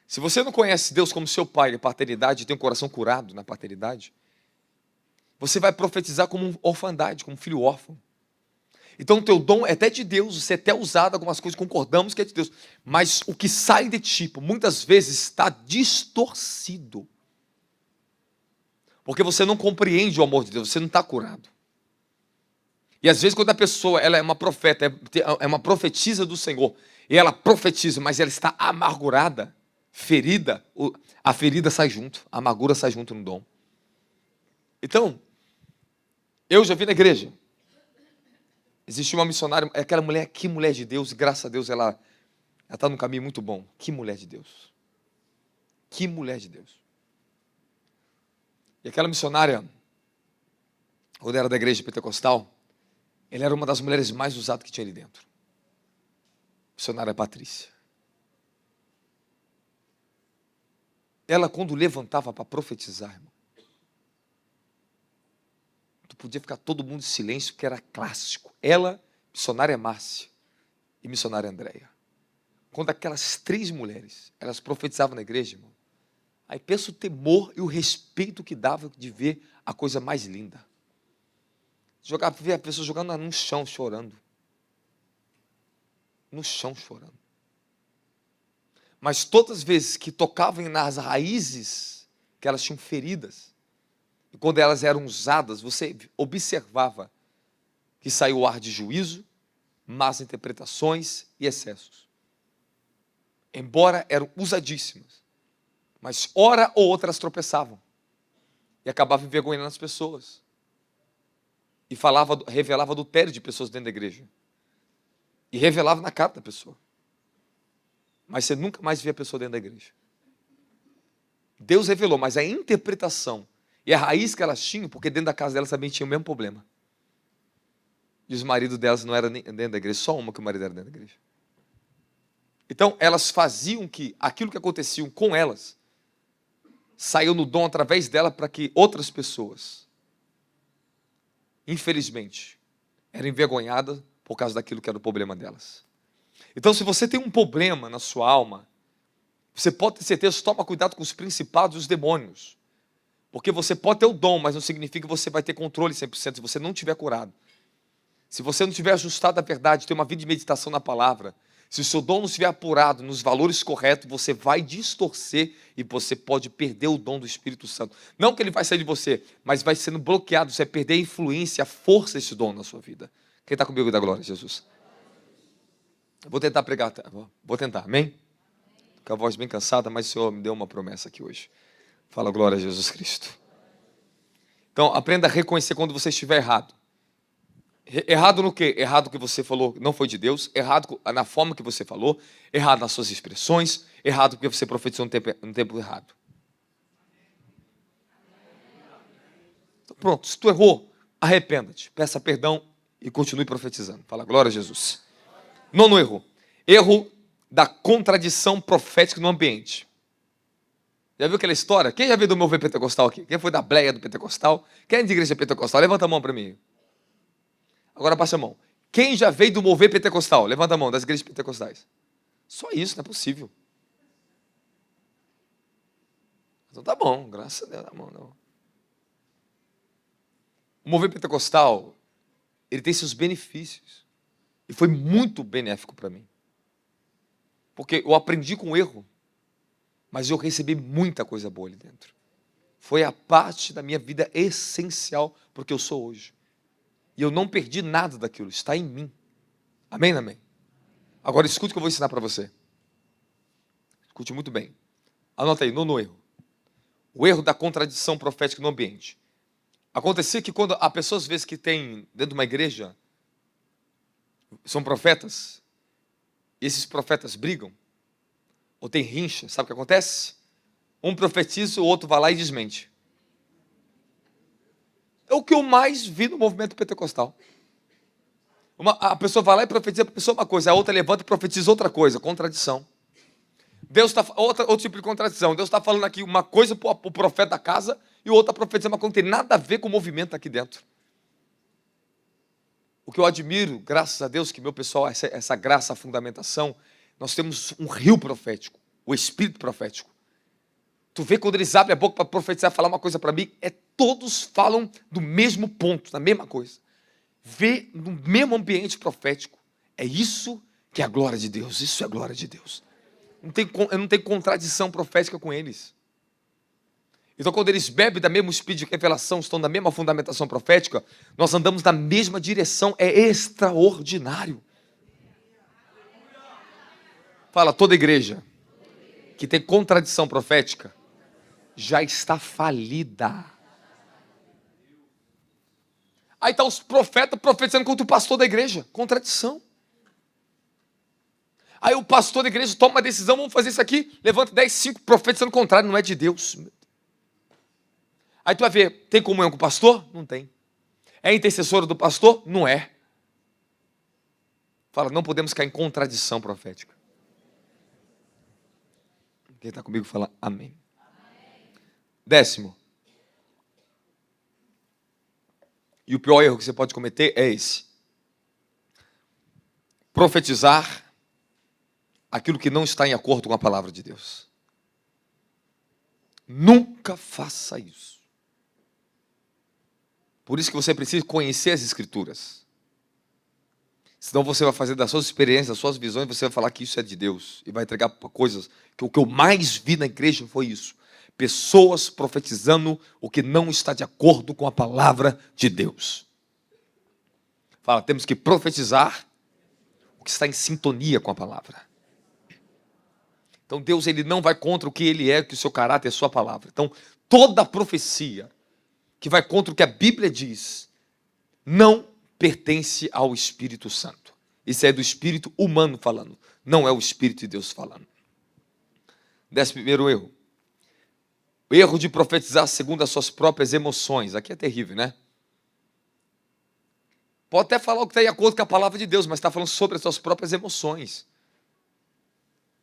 Se você não conhece Deus como seu pai na paternidade, tem um coração curado na paternidade, você vai profetizar como uma orfandade, como um filho órfão. Então o teu dom é até de Deus, você é até usado, algumas coisas concordamos que é de Deus, mas o que sai de ti, muitas vezes está distorcido. Porque você não compreende o amor de Deus, você não está curado. E às vezes quando a pessoa ela é uma profeta, é uma profetisa do Senhor, e ela profetiza, mas ela está amargurada, ferida, a ferida sai junto, a amargura sai junto no dom. Então, eu já vi na igreja, existia uma missionária, aquela mulher, que mulher de Deus, e graças a Deus ela está num caminho muito bom. Que mulher de Deus. Que mulher de Deus. E aquela missionária, quando era da igreja pentecostal, ela era uma das mulheres mais usadas que tinha ali dentro. Missionária Patrícia. Ela, quando levantava para profetizar, irmão, tu podia ficar todo mundo em silêncio, porque era clássico. Ela, missionária Márcia e missionária Andréia. Quando aquelas 3 mulheres, elas profetizavam na igreja, irmão, aí pensa o temor e o respeito que dava de ver a coisa mais linda. Ver a pessoa jogando no chão, chorando. No chão, chorando. Mas todas as vezes que tocavam nas raízes, que elas tinham feridas, e quando elas eram usadas, você observava que saiu o ar de juízo, más interpretações e excessos. Embora eram usadíssimas, mas hora ou outra elas tropeçavam e acabavam envergonhando as pessoas. E revelava adultério de pessoas dentro da igreja. E revelava na cara da pessoa. Mas você nunca mais via a pessoa dentro da igreja. Deus revelou, mas a interpretação e a raiz que elas tinham, porque dentro da casa delas também tinha o mesmo problema. E os maridos delas não eram dentro da igreja, só uma que o marido era dentro da igreja. Então, elas faziam que aquilo que acontecia com elas saiu no dom através dela para que outras pessoas, infelizmente, eram envergonhadas por causa daquilo que era o problema delas. Então, se você tem um problema na sua alma, você pode ter certeza, toma cuidado com os principados e os demônios. Porque você pode ter o dom, mas não significa que você vai ter controle 100% se você não estiver curado. Se você não estiver ajustado à verdade, ter uma vida de meditação na palavra, se o seu dom não estiver apurado nos valores corretos, você vai distorcer e você pode perder o dom do Espírito Santo. Não que ele vai sair de você, mas vai sendo bloqueado, você vai perder a influência, a força desse dom na sua vida. Quem está comigo da glória, Jesus? Vou tentar pregar, vou tentar, amém? Com a voz bem cansada, mas o Senhor me deu uma promessa aqui hoje. Fala glória a Jesus Cristo. Então, aprenda a reconhecer quando você estiver errado. Errado no quê? Errado que você falou não foi de Deus, errado na forma que você falou, errado nas suas expressões, errado porque você profetizou no tempo errado. Então, pronto, se tu errou, arrependa-te, peça perdão e continue profetizando. Fala glória a Jesus. Nono erro. Erro da contradição profética no ambiente. Já viu aquela história? Quem já veio do mover pentecostal aqui? Quem foi da bleia do pentecostal? Quem é de igreja pentecostal? Levanta a mão para mim. Agora baixa a mão. Quem já veio do mover pentecostal? Levanta a mão, das igrejas pentecostais. Só isso, não é possível. Então tá bom, graças a Deus. Não. O mover pentecostal, ele tem seus benefícios. E foi muito benéfico para mim. Porque eu aprendi com o erro, mas eu recebi muita coisa boa ali dentro. Foi a parte da minha vida essencial porque eu sou hoje. E eu não perdi nada daquilo, está em mim. Amém, amém? Agora escute o que eu vou ensinar para você. Escute muito bem. Anota aí, nono erro. O erro da contradição profética no ambiente. Acontecia que quando há pessoas, às vezes, que tem dentro de uma igreja, são profetas, e esses profetas brigam, ou tem rincha, sabe o que acontece? Um profetiza, o outro vai lá e desmente. É o que eu mais vi no movimento pentecostal. A pessoa vai lá e profetiza para a pessoa uma coisa, a outra levanta e profetiza outra coisa, contradição. Deus está outro tipo de contradição. Deus está falando aqui uma coisa para o profeta da casa e o outro está profetizando uma coisa que não tem nada a ver com o movimento aqui dentro. O que eu admiro, graças a Deus, que meu pessoal, essa graça, a fundamentação, nós temos um rio profético, o Espírito profético. Tu vê quando eles abrem a boca para profetizar, falar uma coisa para mim, todos falam do mesmo ponto, da mesma coisa. Vê no mesmo ambiente profético. É isso que é a glória de Deus, isso é a glória de Deus. Não tem contradição profética com eles. Então, quando eles bebem da mesma espírito de revelação, estão na mesma fundamentação profética, nós andamos na mesma direção, é extraordinário. Fala, toda igreja que tem contradição profética já está falida. Aí está os profetas profetizando contra o pastor da igreja. Contradição. Aí o pastor da igreja toma uma decisão, vamos fazer isso aqui, levanta 10, 5 profetizando o contrário, não é de Deus. Aí tu vai ver, tem comunhão com o pastor? Não tem. É intercessora do pastor? Não é. Fala, não podemos cair em contradição profética. Quem está comigo fala amém. 10º. E o pior erro que você pode cometer é esse. Profetizar aquilo que não está em acordo com a palavra de Deus. Nunca faça isso. Por isso que você precisa conhecer as Escrituras. Senão você vai fazer das suas experiências, das suas visões, você vai falar que isso é de Deus. E vai entregar coisas que o que eu mais vi na igreja foi isso. Pessoas profetizando o que não está de acordo com a palavra de Deus. Fala, temos que profetizar o que está em sintonia com a palavra. Então Deus, ele não vai contra o que ele é, que o seu caráter é a sua palavra. Então toda profecia que vai contra o que a Bíblia diz, não pertence ao Espírito Santo. Isso é do espírito humano falando, não é o Espírito de Deus falando. 11º erro. O erro de profetizar segundo as suas próprias emoções. Aqui é terrível, né? Pode até falar o que está em acordo com a palavra de Deus, mas está falando sobre as suas próprias emoções.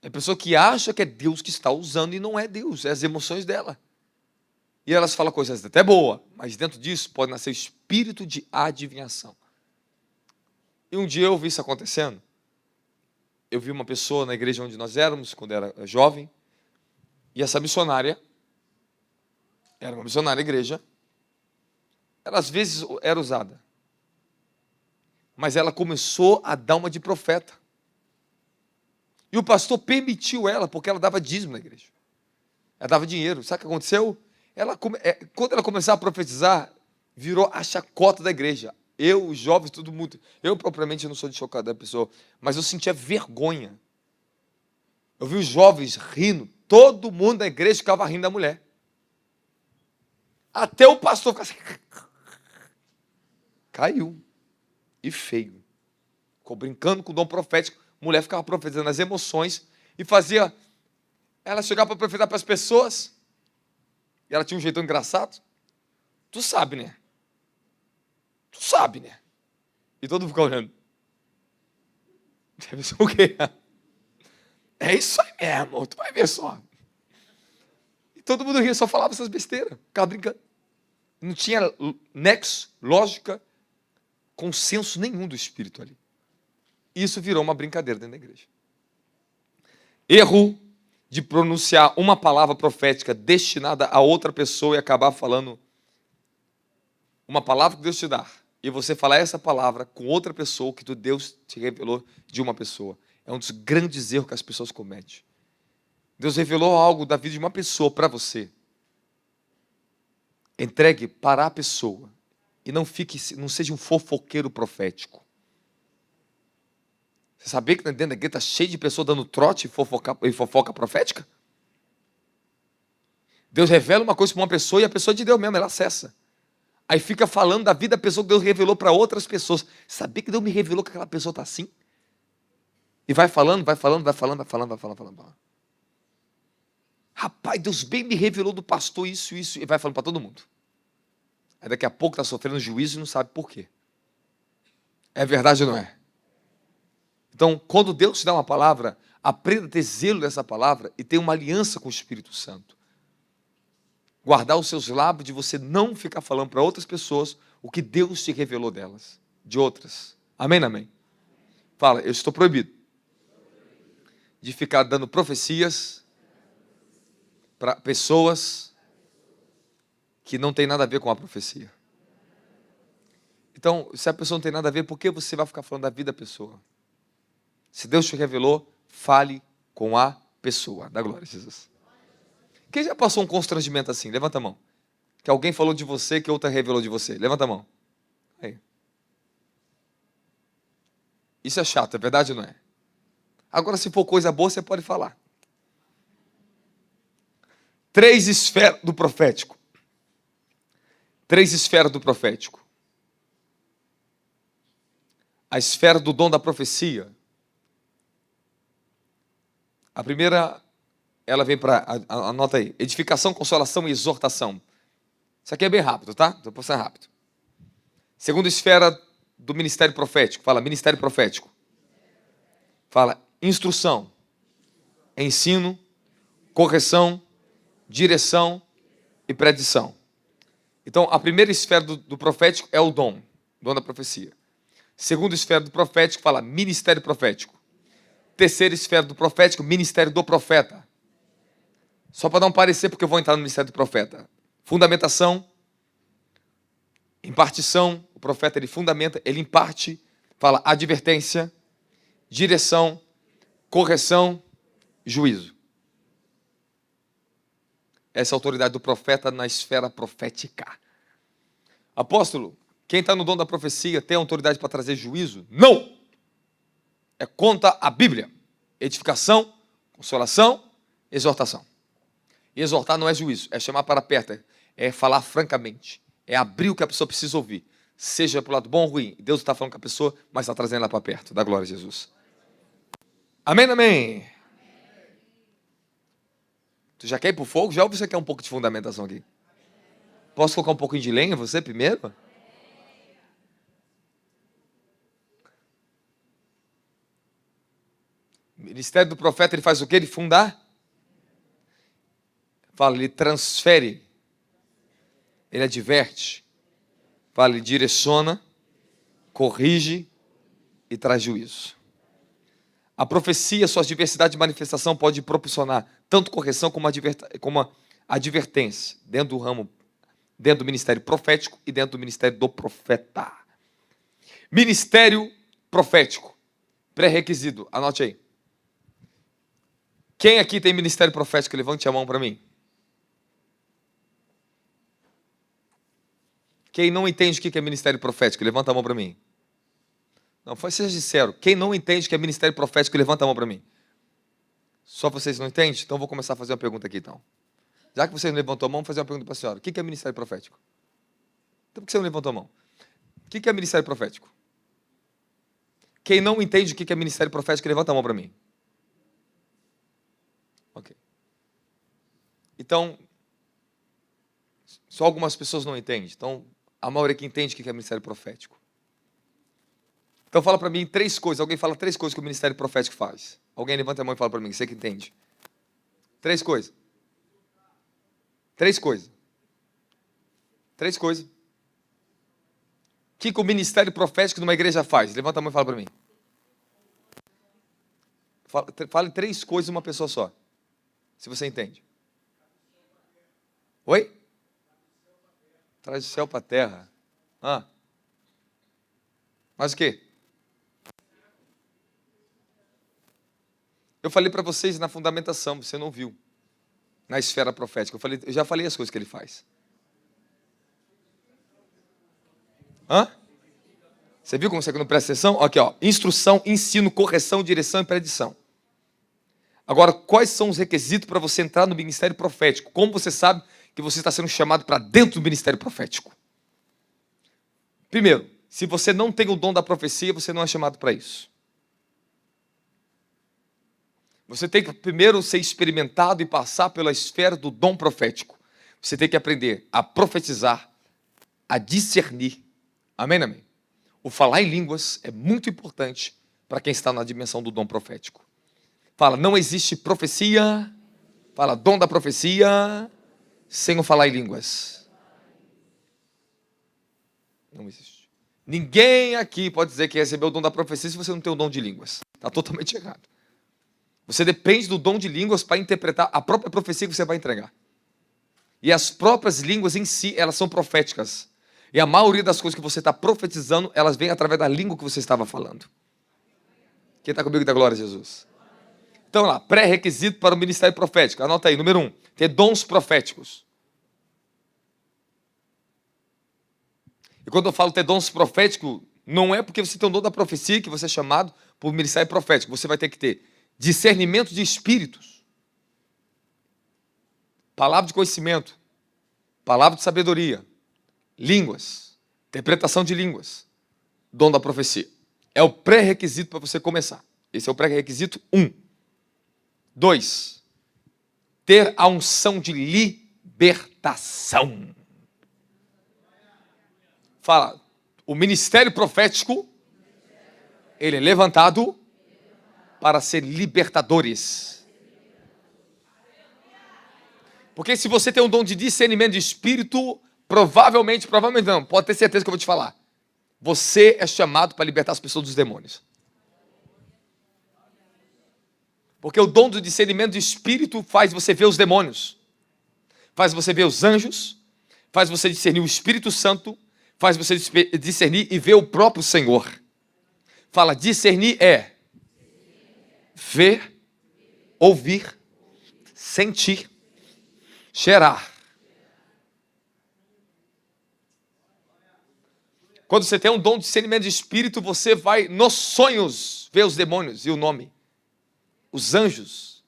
É a pessoa que acha que é Deus que está usando e não é Deus, é as emoções dela. E elas falam coisas até boas, mas dentro disso pode nascer espírito de adivinhação. E um dia eu vi isso acontecendo. Eu vi uma pessoa na igreja onde nós éramos, quando era jovem, e essa missionária, era uma missionária da igreja, ela às vezes era usada, mas ela começou a dar uma de profeta. E o pastor permitiu ela, porque ela dava dízimo na igreja. Ela dava dinheiro. Sabe o que aconteceu? Quando ela começou a profetizar, virou a chacota da igreja. Eu, os jovens, todo mundo. Eu, propriamente, não sou de chocar da pessoa, mas eu sentia vergonha. Eu vi os jovens rindo. Todo mundo da igreja ficava rindo da mulher. Até o pastor ficava assim. Caiu. E feio. Ficou brincando com o dom profético. A mulher ficava profetizando as emoções e fazia. Ela chegava para profetizar para as pessoas. E ela tinha um jeitão engraçado. Tu sabe, né? Tu sabe, né? E todo mundo ficava olhando. Deve ser o quê? É isso aí mesmo, tu vai ver só. E todo mundo ria, só falava essas besteiras. Ficava brincando. Não tinha nexo, lógica, consenso nenhum do espírito ali. Isso virou uma brincadeira dentro da igreja. Erro de pronunciar uma palavra profética destinada a outra pessoa e acabar falando uma palavra que Deus te dá. E você falar essa palavra com outra pessoa que Deus te revelou de uma pessoa. É um dos grandes erros que as pessoas cometem. Deus revelou algo da vida de uma pessoa para você. Entregue para a pessoa. E não seja um fofoqueiro profético. Você sabia que dentro da igreja está cheio de pessoas dando trote e fofoca profética? Deus revela uma coisa para uma pessoa e a pessoa é de Deus mesmo, ela acessa. Aí fica falando da vida da pessoa que Deus revelou para outras pessoas. Sabia que Deus me revelou que aquela pessoa está assim? E vai falando. Rapaz, Deus bem me revelou do pastor isso. E vai falando para todo mundo. Aí daqui a pouco está sofrendo juízo e não sabe por quê. É verdade ou não é? Então, quando Deus te dá uma palavra, aprenda a ter zelo dessa palavra e ter uma aliança com o Espírito Santo. Guardar os seus lábios de você não ficar falando para outras pessoas o que Deus te revelou delas, de outras. Amém, amém? Fala, eu estou proibido de ficar dando profecias para pessoas que não tem nada a ver com a profecia. Então, se a pessoa não tem nada a ver, por que você vai ficar falando da vida da pessoa? Se Deus te revelou, fale com a pessoa. Dá glória a Jesus. Quem já passou um constrangimento assim? Levanta a mão. Que alguém falou de você, que outra revelou de você. Levanta a mão. Aí. Isso é chato, é verdade ou não é? Agora, se for coisa boa, você pode falar. 3 esferas do profético. 3 esferas do profético. A esfera do dom da profecia A primeira, ela vem para, anota aí, edificação, consolação e exortação. Isso aqui é bem rápido, tá? Estou passando rápido. Segunda esfera do ministério profético. Fala, ministério profético. Fala, instrução, ensino, correção, direção e predição. Então, a primeira esfera do profético é o dom da profecia. Segunda esfera do profético fala ministério profético. Terceira esfera do profético, ministério do profeta. Só para não parecer, porque eu vou entrar no ministério do profeta. Fundamentação, impartição, o profeta ele fundamenta, ele imparte, fala advertência, direção, correção, juízo. Essa é a autoridade do profeta na esfera profética. Apóstolo, quem está no dom da profecia tem autoridade para trazer juízo? Não! É contra a Bíblia. Edificação, consolação, exortação. E exortar não é juízo, é chamar para perto, é falar francamente, é abrir o que a pessoa precisa ouvir. Seja para o lado bom ou ruim. Deus está falando com a pessoa, mas está trazendo ela para perto. Da glória a Jesus. Amém, amém. Tu já quer ir para o fogo? Já ou você quer um pouco de fundamentação aqui? Posso colocar um pouquinho de lenha em você primeiro? O ministério do profeta, ele faz o quê? Ele fundar? Fala, ele transfere. Ele adverte. Fala, ele direciona, corrige e traz juízo. A profecia, sua diversidade de manifestação pode proporcionar tanto correção como advertência dentro do ramo, dentro do ministério profético e dentro do ministério do profeta. Ministério profético. Pré-requisito, anote aí. Quem aqui tem ministério profético? Levante a mão para mim. Quem não entende o que é ministério profético? Levanta a mão para mim. Não, seja sincero. Quem não entende o que é ministério profético, levanta a mão para mim. Só vocês não entendem? Então vou começar a fazer uma pergunta aqui, então. Já que você não levantou a mão, vou fazer uma pergunta para a senhora. O que é ministério profético? Então por que você não levantou a mão? O que é ministério profético? Quem não entende o que é ministério profético, levanta a mão para mim. Ok. Então, só algumas pessoas não entendem. Então, a maioria que entende o que é ministério profético. Então fala para mim 3 coisas. Alguém fala 3 coisas que o ministério profético faz. Alguém levanta a mão e fala para mim, você que entende. 3 coisas. 3 coisas. 3 coisas. O que o ministério profético numa igreja faz? Levanta a mão e fala para mim. Fale 3 coisas uma pessoa só. Se você entende. Oi? Traz o céu para a terra. Mas o quê? Eu falei para vocês na fundamentação, você não viu. Na esfera profética. Eu já falei as coisas que ele faz. Você viu como você não presta atenção? Aqui, ó. Instrução, ensino, correção, direção e predição. Agora, quais são os requisitos para você entrar no ministério profético? Como você sabe que você está sendo chamado para dentro do ministério profético? Primeiro, se você não tem o dom da profecia, você não é chamado para isso. Você tem que primeiro ser experimentado e passar pela esfera do dom profético. Você tem que aprender a profetizar, a discernir. Amém, amém? O falar em línguas é muito importante para quem está na dimensão do dom profético. Fala, não existe profecia, fala, dom da profecia, sem o falar em línguas. Não existe. Ninguém aqui pode dizer que recebeu o dom da profecia se você não tem o dom de línguas. Está totalmente errado. Você depende do dom de línguas para interpretar a própria profecia que você vai entregar. E as próprias línguas em si, elas são proféticas. E a maioria das coisas que você está profetizando, elas vêm através da língua que você estava falando. Quem está comigo da glória a Jesus? Então lá, pré-requisito para o ministério profético. Anota aí, número 1, ter dons proféticos. E quando eu falo ter dons proféticos, não é porque você tem o dom da profecia que você é chamado para o ministério profético. Você vai ter que ter discernimento de espíritos, palavra de conhecimento, palavra de sabedoria, línguas, interpretação de línguas, dom da profecia. É o pré-requisito para você começar. Esse é o pré-requisito 1. 2, ter a unção de libertação. Fala, o ministério profético, ele é levantado para ser libertadores. Porque se você tem um dom de discernimento de espírito, provavelmente não, pode ter certeza que eu vou te falar. Você é chamado para libertar as pessoas dos demônios. Porque o dom do discernimento de espírito faz você ver os demônios, faz você ver os anjos, faz você discernir o Espírito Santo, faz você discernir e ver o próprio Senhor. Fala, discernir é ver, ouvir, sentir, cheirar. Quando você tem um dom de discernimento de espírito, você vai nos sonhos ver os demônios e o nome. Os anjos.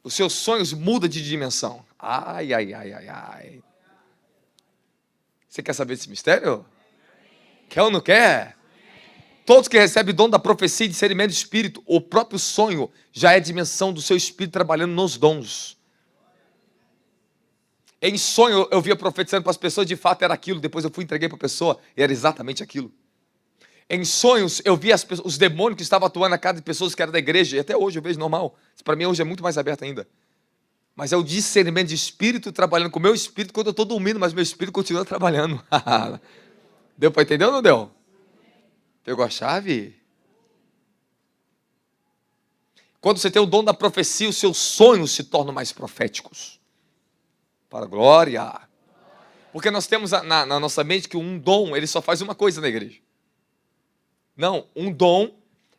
Os seus sonhos mudam de dimensão. Ai. Você quer saber desse mistério? Quer ou não quer? Todos que recebem o dom da profecia e discernimento de espírito, o próprio sonho já é dimensão do seu espírito trabalhando nos dons. Em sonho eu via profetizando para as pessoas, de fato era aquilo, depois eu fui e entreguei para a pessoa e era exatamente aquilo. Em sonhos eu via os demônios que estavam atuando na casa de pessoas que eram da igreja, e até hoje eu vejo normal. Isso para mim hoje é muito mais aberto ainda. Mas é o discernimento de espírito trabalhando com o meu espírito quando eu estou dormindo, mas meu espírito continua trabalhando. Deu para entender ou não deu? Pegou a chave? Quando você tem o dom da profecia, os seus sonhos se tornam mais proféticos. Para a glória. Porque nós temos na nossa mente que um dom, ele só faz uma coisa na igreja. Não, um dom,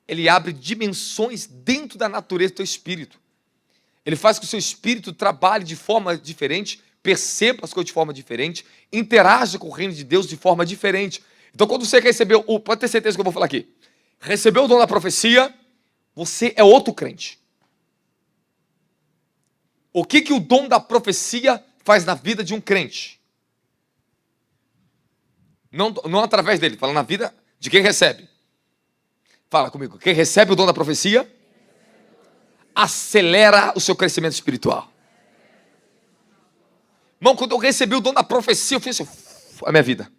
ele abre dimensões dentro da natureza do teu espírito. Ele faz com que o seu espírito trabalhe de forma diferente, perceba as coisas de forma diferente, interaja com o reino de Deus de forma diferente. Então, quando você recebeu, pode ter certeza que eu vou falar aqui, recebeu o dom da profecia, você é outro crente. O que o dom da profecia faz na vida de um crente? Não através dele, fala na vida de quem recebe. Fala comigo, quem recebe o dom da profecia, acelera o seu crescimento espiritual. Irmão, quando eu recebi o dom da profecia, eu fiz assim, a minha vida.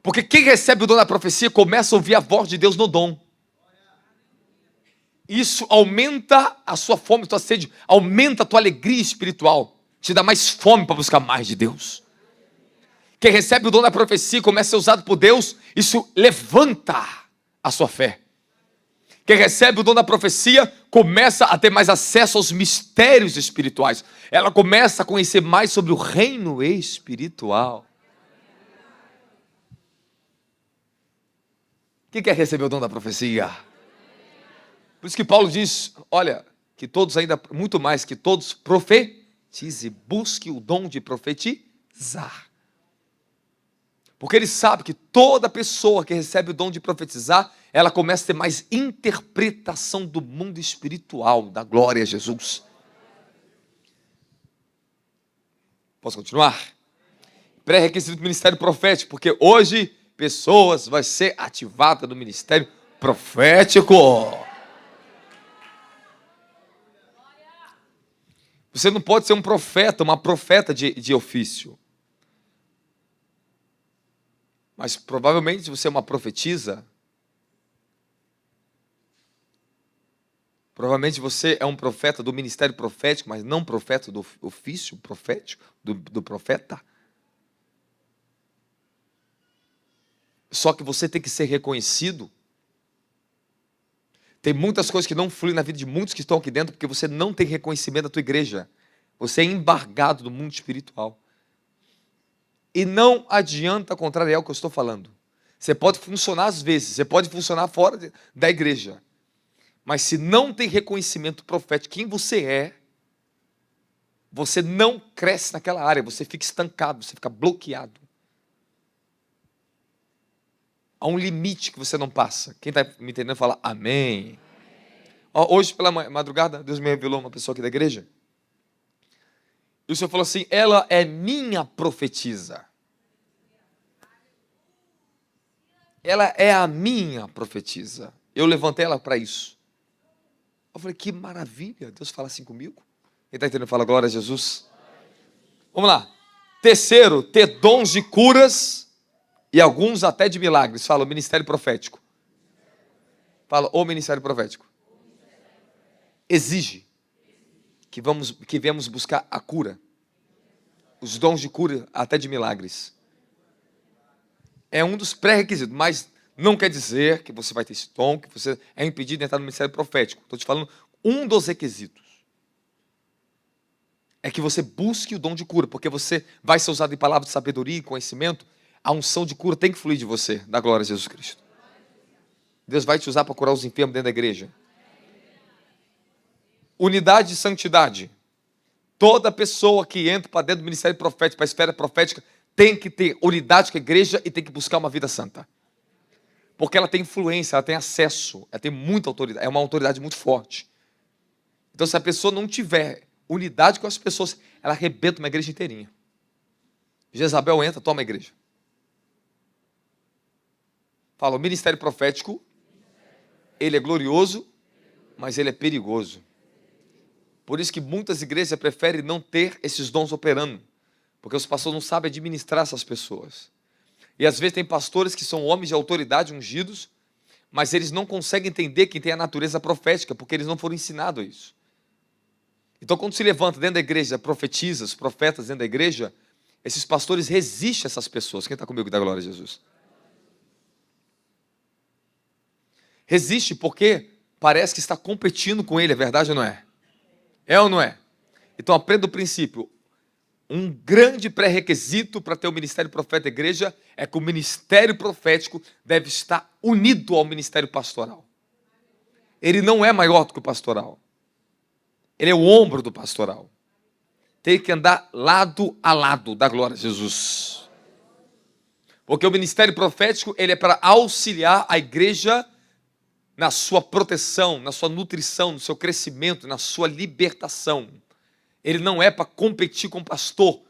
Porque quem recebe o dom da profecia começa a ouvir a voz de Deus no dom. Isso aumenta a sua fome, a tua sede, aumenta a tua alegria espiritual, te dá mais fome para buscar mais de Deus. Quem recebe o dom da profecia e começa a ser usado por Deus, isso levanta a sua fé. Quem recebe o dom da profecia começa a ter mais acesso aos mistérios espirituais. Ela começa a conhecer mais sobre o reino espiritual. Quem quer receber o dom da profecia? Por isso que Paulo diz, olha, que todos ainda, muito mais que todos, profetize, busque o dom de profetizar. Porque ele sabe que toda pessoa que recebe o dom de profetizar, ela começa a ter mais interpretação do mundo espiritual, da glória a Jesus. Posso continuar? Pré-requisito do ministério profético, porque hoje pessoas vão ser ativadas no ministério profético. Você não pode ser um profeta, uma profeta de ofício. Mas provavelmente se você é uma profetisa, provavelmente você é um profeta do ministério profético, mas não profeta do ofício profético, do profeta. Só que você tem que ser reconhecido. Tem muitas coisas que não fluem na vida de muitos que estão aqui dentro, porque você não tem reconhecimento da tua igreja. Você é embargado do mundo espiritual. E não adianta contrariar o que eu estou falando. Você pode funcionar às vezes, você pode funcionar fora da igreja. Mas se não tem reconhecimento profético, quem você é, você não cresce naquela área, você fica estancado, você fica bloqueado. Há um limite que você não passa. Quem está me entendendo fala amém. Hoje pela madrugada, Deus me revelou uma pessoa aqui da igreja. E o Senhor falou assim, ela é minha profetisa. Ela é a minha profetisa. Eu levantei ela para isso. Eu falei, que maravilha, Deus fala assim comigo. Quem está entendendo? Fala, glória a Jesus. Vamos lá. Terceiro, ter dons de curas e alguns até de milagres. Fala, o ministério profético. Fala, o ministério profético. Exige que venhamos buscar a cura. Os dons de cura até de milagres. É um dos pré-requisitos, mas não quer dizer que você vai ter esse dom, que você é impedido de entrar no ministério profético. Estou te falando, um dos requisitos é que você busque o dom de cura, porque você vai ser usado em palavras de sabedoria e conhecimento. A unção de cura tem que fluir de você, da glória a Jesus Cristo. Deus vai te usar para curar os enfermos dentro da igreja. Unidade e santidade. Toda pessoa que entra para dentro do ministério profético, para a esfera profética, tem que ter unidade com a igreja e tem que buscar uma vida santa. Porque ela tem influência, ela tem acesso, ela tem muita autoridade, é uma autoridade muito forte. Então, se a pessoa não tiver unidade com as pessoas, ela arrebenta uma igreja inteirinha. Jezabel entra, toma a igreja. Fala, o ministério profético, ele é glorioso, mas ele é perigoso. Por isso que muitas igrejas preferem não ter esses dons operando, porque os pastores não sabem administrar essas pessoas. E às vezes tem pastores que são homens de autoridade ungidos, mas eles não conseguem entender quem tem a natureza profética, porque eles não foram ensinados a isso. Então, quando se levanta dentro da igreja, profetiza, os profetas dentro da igreja, esses pastores resistem a essas pessoas. Quem está comigo da glória a Jesus? Resiste porque parece que está competindo com ele, é verdade ou não é? É ou não é? Então, aprenda o princípio. Um grande pré-requisito para ter o ministério profético da igreja é que o ministério profético deve estar unido ao ministério pastoral. Ele não é maior do que o pastoral. Ele é o ombro do pastoral. Tem que andar lado a lado da glória de Jesus. Porque o ministério profético, ele é para auxiliar a igreja na sua proteção, na sua nutrição, no seu crescimento, na sua libertação. Ele não é para competir com o pastor.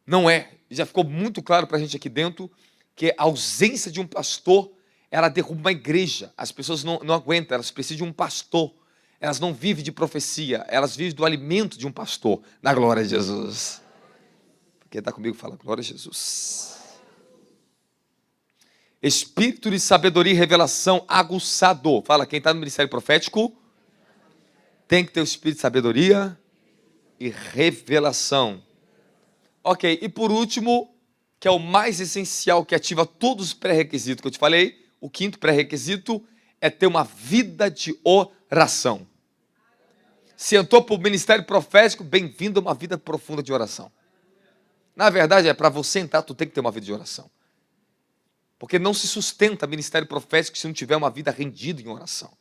Não é. Já ficou muito claro para a gente aqui dentro que a ausência de um pastor, ela derruba a igreja. As pessoas não aguentam, elas precisam de um pastor. Elas não vivem de profecia, elas vivem do alimento de um pastor. Na glória de Jesus. Quem está comigo fala, glória a Jesus. Espírito de sabedoria e revelação aguçado. Fala, quem está no ministério profético tem que ter o espírito de sabedoria e revelação. Ok, e por último, que é o mais essencial, que ativa todos os pré-requisitos que eu te falei, o quinto pré-requisito é ter uma vida de oração. Se entrou para o ministério profético, bem-vindo a uma vida profunda de oração. Na verdade, é para você entrar, tu tem que ter uma vida de oração. Porque não se sustenta ministério profético se não tiver uma vida rendida em oração.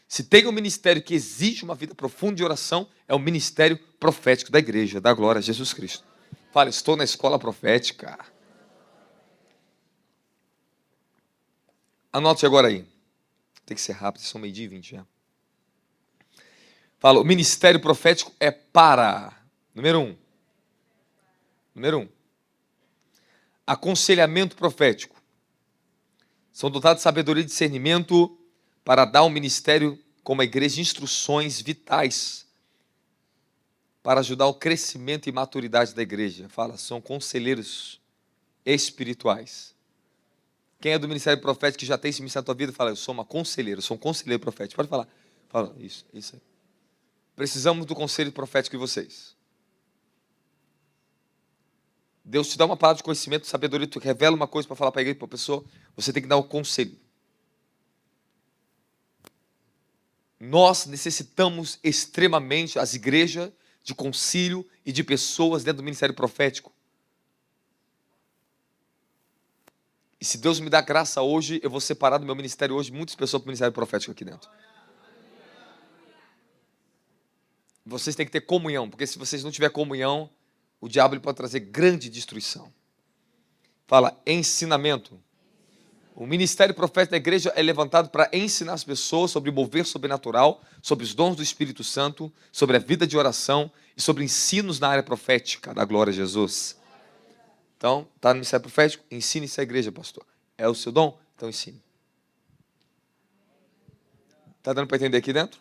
Se tem um ministério que exige uma vida profunda de oração, é o ministério profético da igreja, da glória a Jesus Cristo. Fala, estou na escola profética. Anote agora aí. Tem que ser rápido, são 12:20 já. Fala, o ministério profético é para, número um, aconselhamento profético. São dotados de sabedoria e discernimento para dar ao ministério, como a igreja, instruções vitais para ajudar o crescimento e maturidade da igreja. Fala, são conselheiros espirituais. Quem é do ministério profético que já tem esse ministério na tua vida, fala, eu sou uma conselheira, eu sou um conselheiro profético. Pode falar. Fala, isso aí. Precisamos do conselho profético de vocês. Deus te dá uma palavra de conhecimento, de sabedoria, tu revela uma coisa para falar para a igreja, para a pessoa, você tem que dar o conselho. Nós necessitamos extremamente, as igrejas, de concílio e de pessoas dentro do ministério profético. E se Deus me dá graça hoje, eu vou separar do meu ministério hoje muitas pessoas para o ministério profético aqui dentro. Vocês têm que ter comunhão, porque se vocês não tiverem comunhão, o diabo ele pode trazer grande destruição. Fala, ensinamento. O ministério profético da igreja é levantado para ensinar as pessoas sobre o mover sobrenatural, sobre os dons do Espírito Santo, sobre a vida de oração e sobre ensinos na área profética da glória a Jesus. Então, está no ministério profético? Ensine isso à igreja, pastor. É o seu dom? Então ensine. Está dando para entender aqui dentro?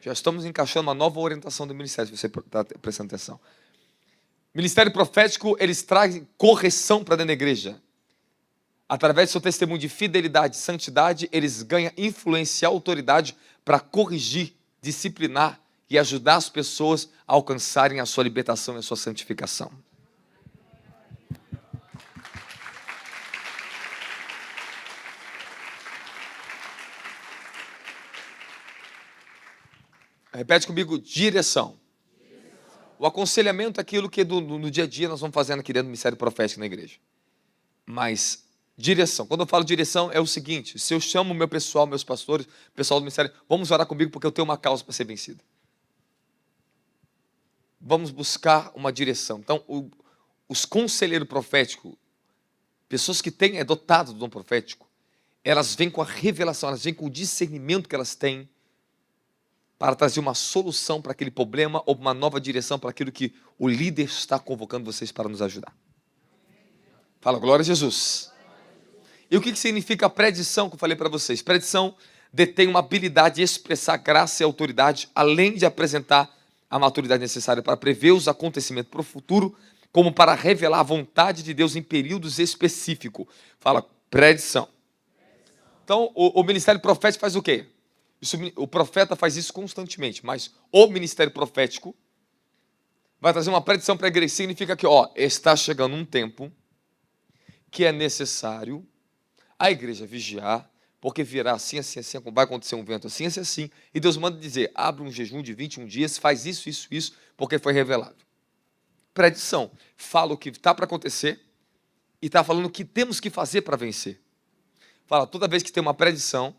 Já estamos encaixando uma nova orientação do ministério, se você está prestando atenção. Ministério profético, eles trazem correção para dentro da igreja. Através do seu testemunho de fidelidade e santidade, eles ganham influência e autoridade para corrigir, disciplinar e ajudar as pessoas a alcançarem a sua libertação e a sua santificação. Repete comigo, direção. O aconselhamento é aquilo que no dia a dia nós vamos fazendo aqui dentro do ministério profético na igreja. Mas direção, quando eu falo direção é o seguinte, se eu chamo o meu pessoal, meus pastores, o pessoal do ministério, vamos orar comigo porque eu tenho uma causa para ser vencida. Vamos buscar uma direção. Então, os conselheiros proféticos, pessoas que têm, dotado do dom profético, elas vêm com a revelação, elas vêm com o discernimento que elas têm para trazer uma solução para aquele problema ou uma nova direção para aquilo que o líder está convocando vocês para nos ajudar. Fala, glória a Jesus. E o que significa a predição que eu falei para vocês? Predição detém uma habilidade de expressar graça e autoridade, além de apresentar a maturidade necessária para prever os acontecimentos para o futuro, como para revelar a vontade de Deus em períodos específicos. Fala, predição. Então, o ministério profético faz o quê? O profeta faz isso constantemente, mas o ministério profético vai trazer uma predição para a igreja. Significa que está chegando um tempo que é necessário a igreja vigiar, porque virá assim, assim, assim, vai acontecer um vento assim, assim, assim, e Deus manda dizer, abre um jejum de 21 dias, faz isso, isso, isso, porque foi revelado. Predição, fala o que está para acontecer e está falando o que temos que fazer para vencer. Fala, toda vez que tem uma predição,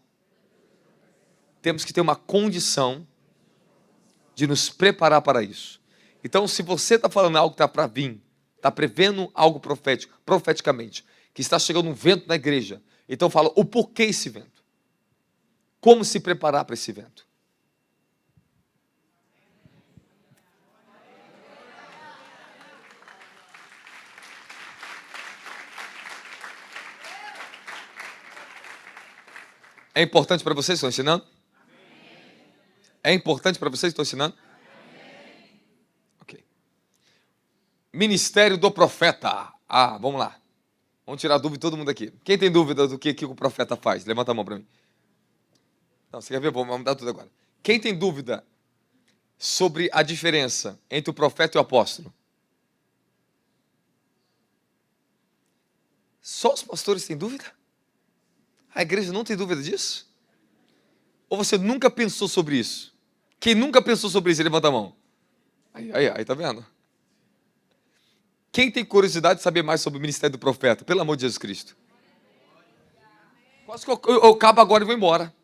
temos que ter uma condição de nos preparar para isso. Então, se você está falando algo que está para vir, está prevendo algo profético, profeticamente, que está chegando um vento na igreja, então fala o porquê esse vento. Como se preparar para esse vento. É importante para vocês? Estão ensinando? É importante para vocês? Estão ensinando? Ok. Ministério do profeta. Vamos lá. Vamos tirar a dúvida de todo mundo aqui. Quem tem dúvida do que o profeta faz? Levanta a mão para mim. Não, você quer ver? Vamos mudar tudo agora. Quem tem dúvida sobre a diferença entre o profeta e o apóstolo? Só os pastores têm dúvida? A igreja não tem dúvida disso? Ou você nunca pensou sobre isso? Quem nunca pensou sobre isso, levanta a mão. Aí, tá vendo? Quem tem curiosidade de saber mais sobre o ministério do profeta? Pelo amor de Jesus Cristo. Quase que eu acabo agora e vou embora.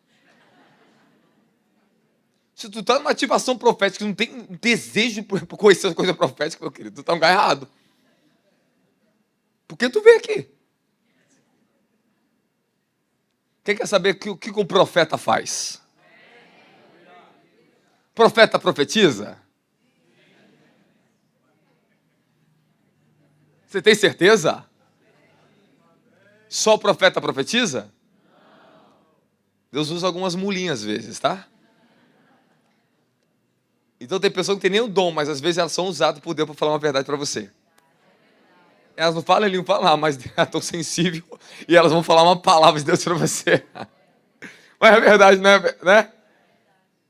Se tu está numa ativação profética, não tem um desejo por conhecer as coisas proféticas, meu querido, tu está um lugar errado. Por que tu veio aqui? Quem quer saber o que o profeta faz? O profeta profetiza? Você tem certeza? Só o profeta profetiza? Deus usa algumas mulinhas às vezes, tá? Então tem pessoas que não tem nem o dom, mas às vezes elas são usadas por Deus para falar uma verdade para você. Elas não falam, ele não fala, mas elas estão sensíveis e elas vão falar uma palavra de Deus para você. Mas é verdade, né?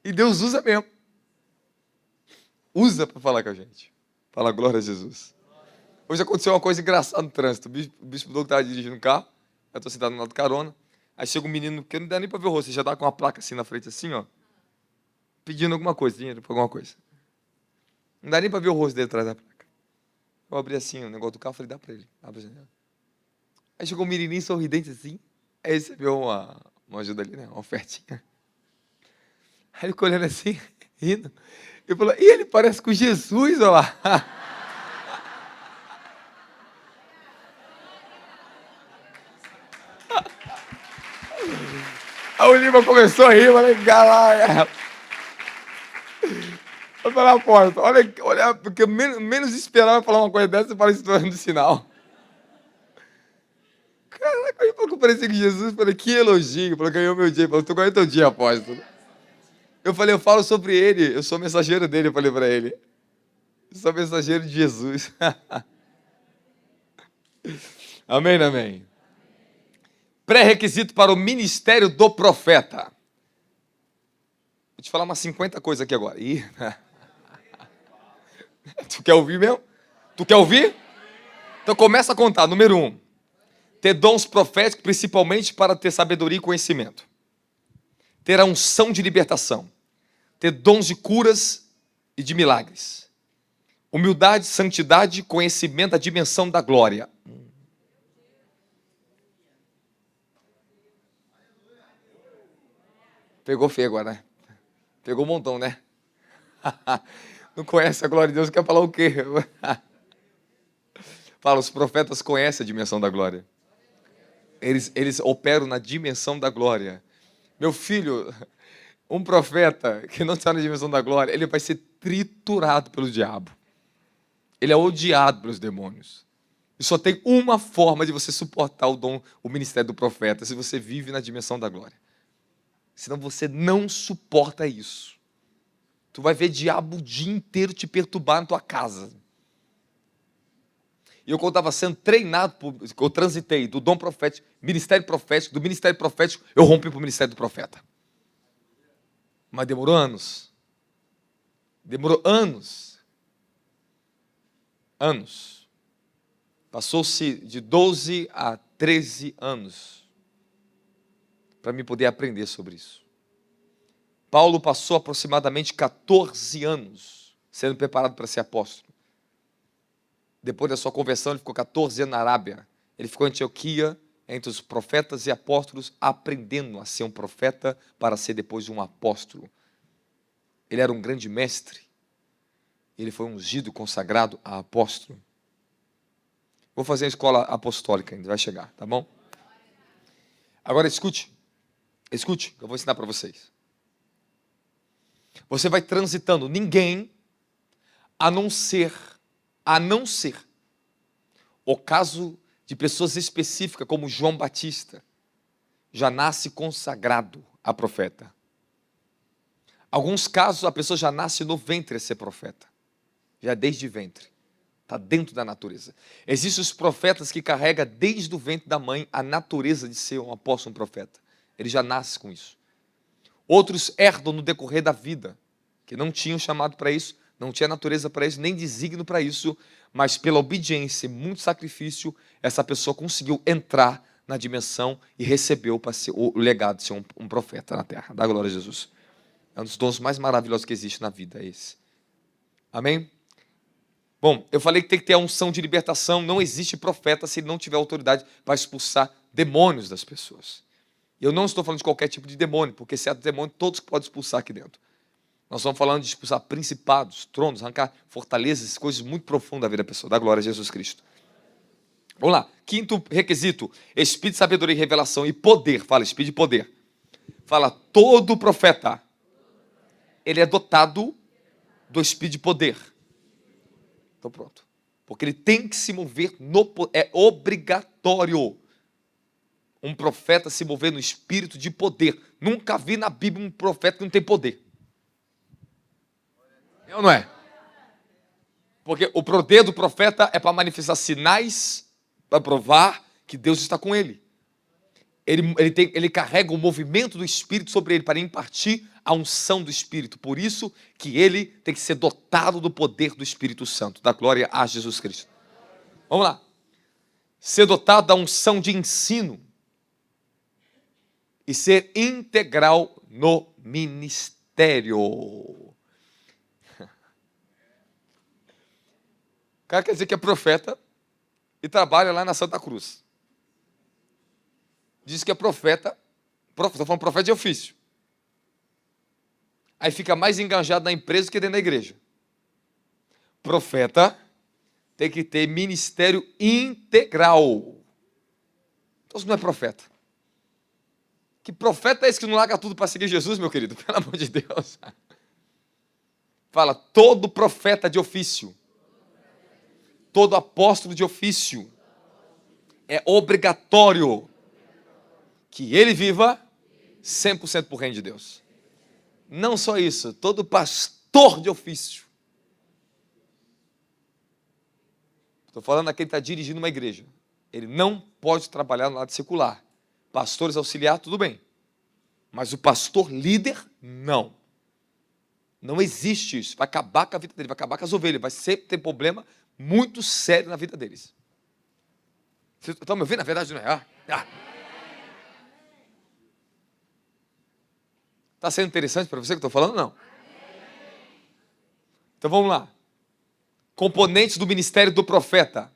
E Deus usa mesmo. Usa para falar com a gente. Fala, glória a Jesus. Hoje aconteceu uma coisa engraçada no trânsito. O bispo Doug estava dirigindo um carro, eu estou sentado no lado do carona, aí chega um menino, que não dá nem para ver o rosto, ele já está com uma placa assim na frente, assim, pedindo alguma coisa, dinheiro para alguma coisa. Não dá nem para ver o rosto dele atrás da placa. Eu abri assim o negócio do carro, falei, dá para ele, abre a janela. Aí chegou um menininho sorridente assim, aí recebeu uma ajuda ali, uma ofertinha. Aí ele ficou olhando assim, rindo, e falou, ele parece com Jesus, olha lá. Aí o Lima começou a rir, eu falei, galera. Eu falei, apóstolo, olha, porque menos esperava falar uma coisa dessa, você fala isso do sinal. Caraca, aí falou que eu parecia com Jesus, falei, que elogio, falou, ganhou meu dia, falou, tu ganhou teu dia, apóstolo. Eu falei, eu falo sobre ele, eu sou mensageiro dele, eu falei para ele. Eu sou mensageiro de Jesus. Amém, amém. Pré-requisito para o ministério do profeta. Vou te falar umas 50 coisas aqui agora. Ih. Tu quer ouvir mesmo? Tu quer ouvir? Então começa a contar. Número 1. Ter dons proféticos, principalmente para ter sabedoria e conhecimento. Ter a unção de libertação. Ter dons de curas e de milagres. Humildade, santidade, conhecimento da dimensão da glória. Pegou feio agora, né? Pegou um montão, né? Não conhece a glória de Deus, quer falar o quê? Fala, os profetas conhecem a dimensão da glória. Eles operam na dimensão da glória. Meu filho, um profeta que não está na dimensão da glória, ele vai ser triturado pelo diabo. Ele é odiado pelos demônios. E só tem uma forma de você suportar o ministério do profeta, se você vive na dimensão da glória. Senão você não suporta isso. Tu vai ver diabo o dia inteiro te perturbar na tua casa. E eu, quando estava sendo treinado, eu transitei do dom profético, ministério profético, do ministério profético, eu rompi para o ministério do profeta. Mas demorou anos. Demorou anos. Anos. Passou-se de 12 a 13 anos para mim poder aprender sobre isso. Paulo passou aproximadamente 14 anos sendo preparado para ser apóstolo. Depois da sua conversão, ele ficou 14 anos na Arábia. Ele ficou em Antioquia, entre os profetas e apóstolos, aprendendo a ser um profeta para ser depois um apóstolo. Ele era um grande mestre. Ele foi ungido, consagrado a apóstolo. Vou fazer a escola apostólica ainda, vai chegar, tá bom? Agora escute, que eu vou ensinar para vocês. Você vai transitando, ninguém, a não ser o caso de pessoas específicas, como João Batista, já nasce consagrado a profeta. Alguns casos, a pessoa já nasce no ventre a ser profeta, já desde ventre, está dentro da natureza. Existem os profetas que carregam desde o ventre da mãe a natureza de ser um apóstolo, um profeta. Ele já nasce com isso. Outros herdam no decorrer da vida, que não tinham chamado para isso, não tinha natureza para isso, nem desígnio para isso, mas pela obediência e muito sacrifício, essa pessoa conseguiu entrar na dimensão e recebeu para ser o legado de ser um profeta na terra. Dá glória a Jesus. É um dos dons mais maravilhosos que existe na vida, é esse. Amém? Bom, eu falei que tem que ter a unção de libertação. Não existe profeta se ele não tiver autoridade para expulsar demônios das pessoas. Eu não estou falando de qualquer tipo de demônio, porque certo demônio todos podem expulsar aqui dentro. Nós estamos falando de expulsar principados, tronos, arrancar fortalezas, coisas muito profundas da vida da pessoa. Dá glória a Jesus Cristo. Vamos lá. Quinto requisito: espírito de sabedoria e revelação e poder. Fala, espírito de poder. Fala, todo profeta, ele é dotado do espírito de poder. Então pronto. Porque ele tem que se mover no poder. É obrigatório um profeta se mover no espírito de poder. Nunca vi na Bíblia um profeta que não tem poder. É ou não é? Porque o poder do profeta é para manifestar sinais, para provar que Deus está com ele. Ele carrega o movimento do Espírito sobre ele para impartir a unção do Espírito. Por isso que ele tem que ser dotado do poder do Espírito Santo. Da glória a Jesus Cristo. Vamos lá. Ser dotado da unção de ensino e ser integral no ministério. O cara quer dizer que é profeta e trabalha lá na Santa Cruz. Diz que é profeta, estou falando profeta de ofício. Aí fica mais engajado na empresa que dentro da igreja. Profeta tem que ter ministério integral. Então, isso não é profeta. Que profeta é esse que não larga tudo para seguir Jesus, meu querido? Pelo amor de Deus. Fala, todo profeta de ofício, todo apóstolo de ofício, é obrigatório que ele viva 100% para o reino de Deus. Não só isso, todo pastor de ofício. Estou falando aquele que está dirigindo uma igreja. Ele não pode trabalhar no lado secular. Pastores auxiliar, tudo bem. Mas o pastor líder, não. Não existe isso. Vai acabar com a vida dele, vai acabar com as ovelhas. Vai sempre ter problema muito sério na vida deles. Vocês estão me ouvindo? Na verdade, não é? Está sendo interessante para você que eu estou falando? Não. Então vamos lá. Componentes do ministério do profeta.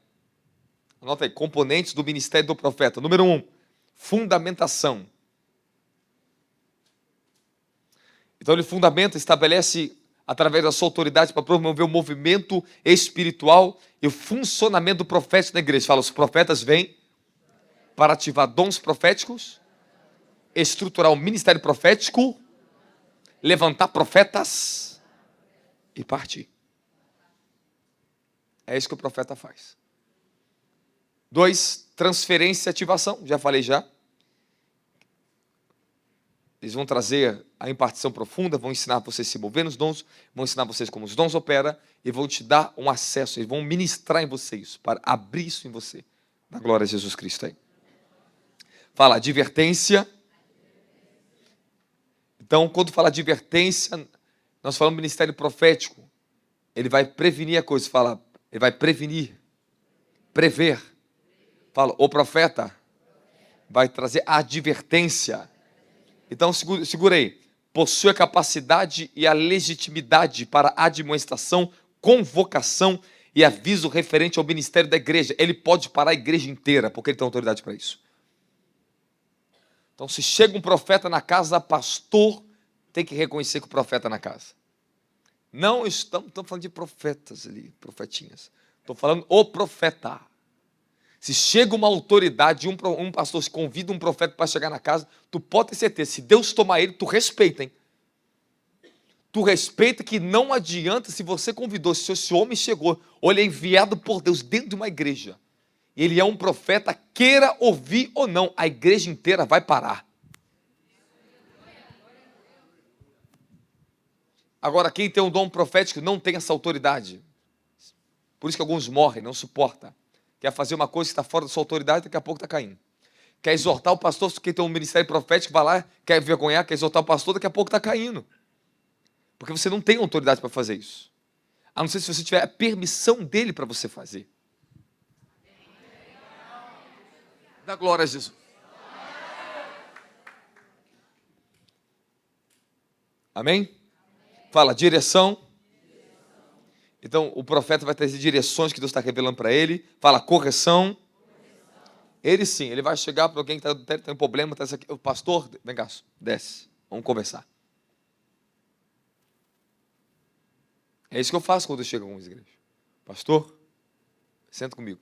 Anota aí, componentes do ministério do profeta. Número 1, fundamentação. Então ele fundamenta, estabelece através da sua autoridade para promover o movimento espiritual e o funcionamento do profético na igreja. Fala, os profetas vêm para ativar dons proféticos, estruturar o ministério profético, levantar profetas e partir. É isso que o profeta faz. 2, transferência e ativação. Já falei já. Eles vão trazer a impartição profunda, vão ensinar vocês a se mover nos dons, vão ensinar vocês como os dons operam e vão te dar um acesso, eles vão ministrar em você isso, para abrir isso em você. Na glória a Jesus Cristo aí. Fala, advertência. Então, quando fala advertência, nós falamos ministério profético. Ele vai prevenir a coisa, fala, ele vai prevenir, prever. Fala, o profeta vai trazer advertência. Então, segura aí. Possui a capacidade e a legitimidade para admoestação, convocação e aviso referente ao ministério da igreja. Ele pode parar a igreja inteira, porque ele tem autoridade para isso. Então, se chega um profeta na casa, pastor tem que reconhecer que o profeta está na casa. Não estamos falando de profetas ali, profetinhas. Estou falando o profeta. Se chega uma autoridade, um pastor se convida um profeta para chegar na casa, tu pode ter certeza, se Deus tomar ele, tu respeita, hein? Tu respeita que não adianta se você convidou, se esse homem chegou, ou ele é enviado por Deus dentro de uma igreja, e ele é um profeta, queira ouvir ou não, a igreja inteira vai parar. Agora, quem tem um dom profético não tem essa autoridade. Por isso que alguns morrem, não suporta. Quer fazer uma coisa que está fora da sua autoridade, daqui a pouco está caindo. Quer exortar o pastor, quem tem um ministério profético, vai lá, quer envergonhar, quer exortar o pastor, daqui a pouco está caindo. Porque você não tem autoridade para fazer isso. A não ser se você tiver a permissão dele para você fazer. Dá glória a Jesus. Amém? Fala, direção. Então, o profeta vai trazer direções que Deus está revelando para ele. Fala, correção. Ele sim, ele vai chegar para alguém que está tendo problema. Tá aqui. O pastor, vem cá, desce. Vamos conversar. É isso que eu faço quando eu chego a algumas igrejas. Pastor, senta comigo.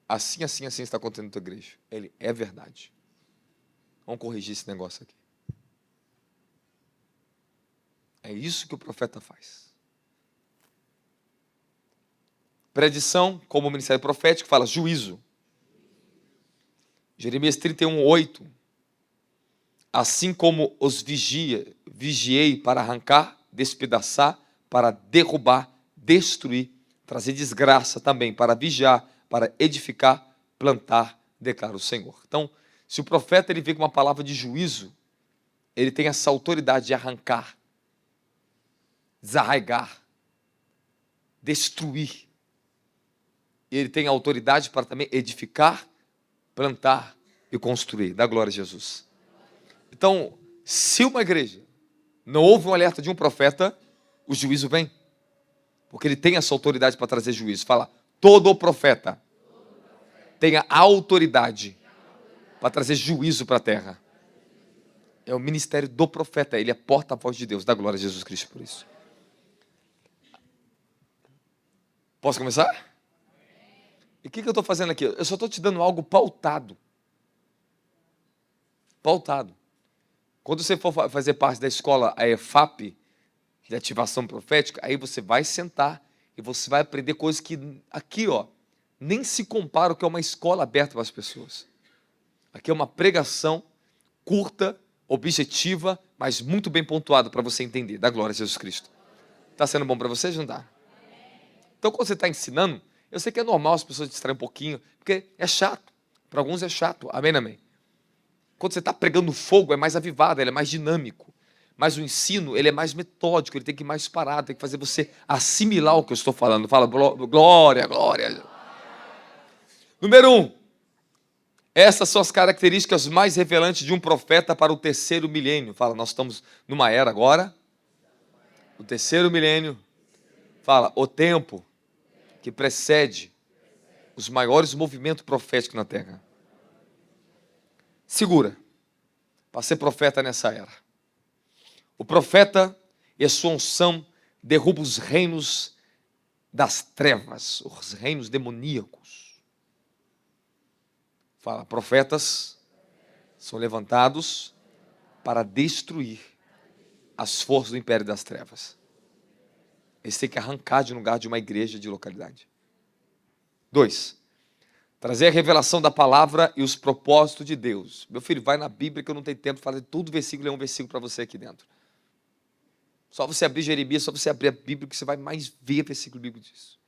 Assim está acontecendo na tua igreja. Ele, é verdade. Vamos corrigir esse negócio aqui. É isso que o profeta faz. Predição, como o ministério profético, fala juízo. Jeremias 31:8. Assim como os vigiei para arrancar, despedaçar, para derrubar, destruir, trazer desgraça também, para vigiar, para edificar, plantar, declara o Senhor. Então, se o profeta ele vem com uma palavra de juízo, ele tem essa autoridade de arrancar, desarraigar, destruir. Ele tem a autoridade para também edificar, plantar e construir. Dá glória a Jesus. Então, se uma igreja não houve um alerta de um profeta, o juízo vem. Porque ele tem essa autoridade para trazer juízo. Fala, todo profeta tem a autoridade para trazer juízo para a terra. É o ministério do profeta. Ele é porta-voz de Deus. Dá glória a Jesus Cristo por isso. Posso começar? E o que eu estou fazendo aqui? Eu só estou te dando algo pautado. Pautado. Quando você for fazer parte da escola, a EFAP, de ativação profética, aí você vai sentar e você vai aprender coisas que, aqui, ó, nem se compara o que é uma escola aberta para as pessoas. Aqui é uma pregação curta, objetiva, mas muito bem pontuado para você entender. Dá glória a Jesus Cristo. Está sendo bom para vocês? Não dá? Então, quando você está ensinando, eu sei que é normal as pessoas distraírem um pouquinho, porque é chato. Para alguns é chato. Amém, amém. Quando você está pregando fogo, é mais avivado, ele é mais dinâmico. Mas o ensino, ele é mais metódico, ele tem que ir mais parado, tem que fazer você assimilar o que eu estou falando. Fala, glória, glória. Número 1. Essas são as características mais revelantes de um profeta para o terceiro milênio. Fala, nós estamos numa era agora. O terceiro milênio. Fala, o tempo que precede os maiores movimentos proféticos na terra. Segura, para ser profeta nessa era. O profeta e a sua unção derrubam os reinos das trevas, os reinos demoníacos. Fala, profetas são levantados para destruir as forças do império das trevas. Eles têm que arrancar de um lugar de uma igreja de localidade. 2. Trazer a revelação da palavra e os propósitos de Deus. Meu filho, vai na Bíblia que eu não tenho tempo de fazer tudo versículo, ler um versículo para você aqui dentro. Só você abrir Jeremias, só você abrir a Bíblia que você vai mais ver versículo bíblico disso.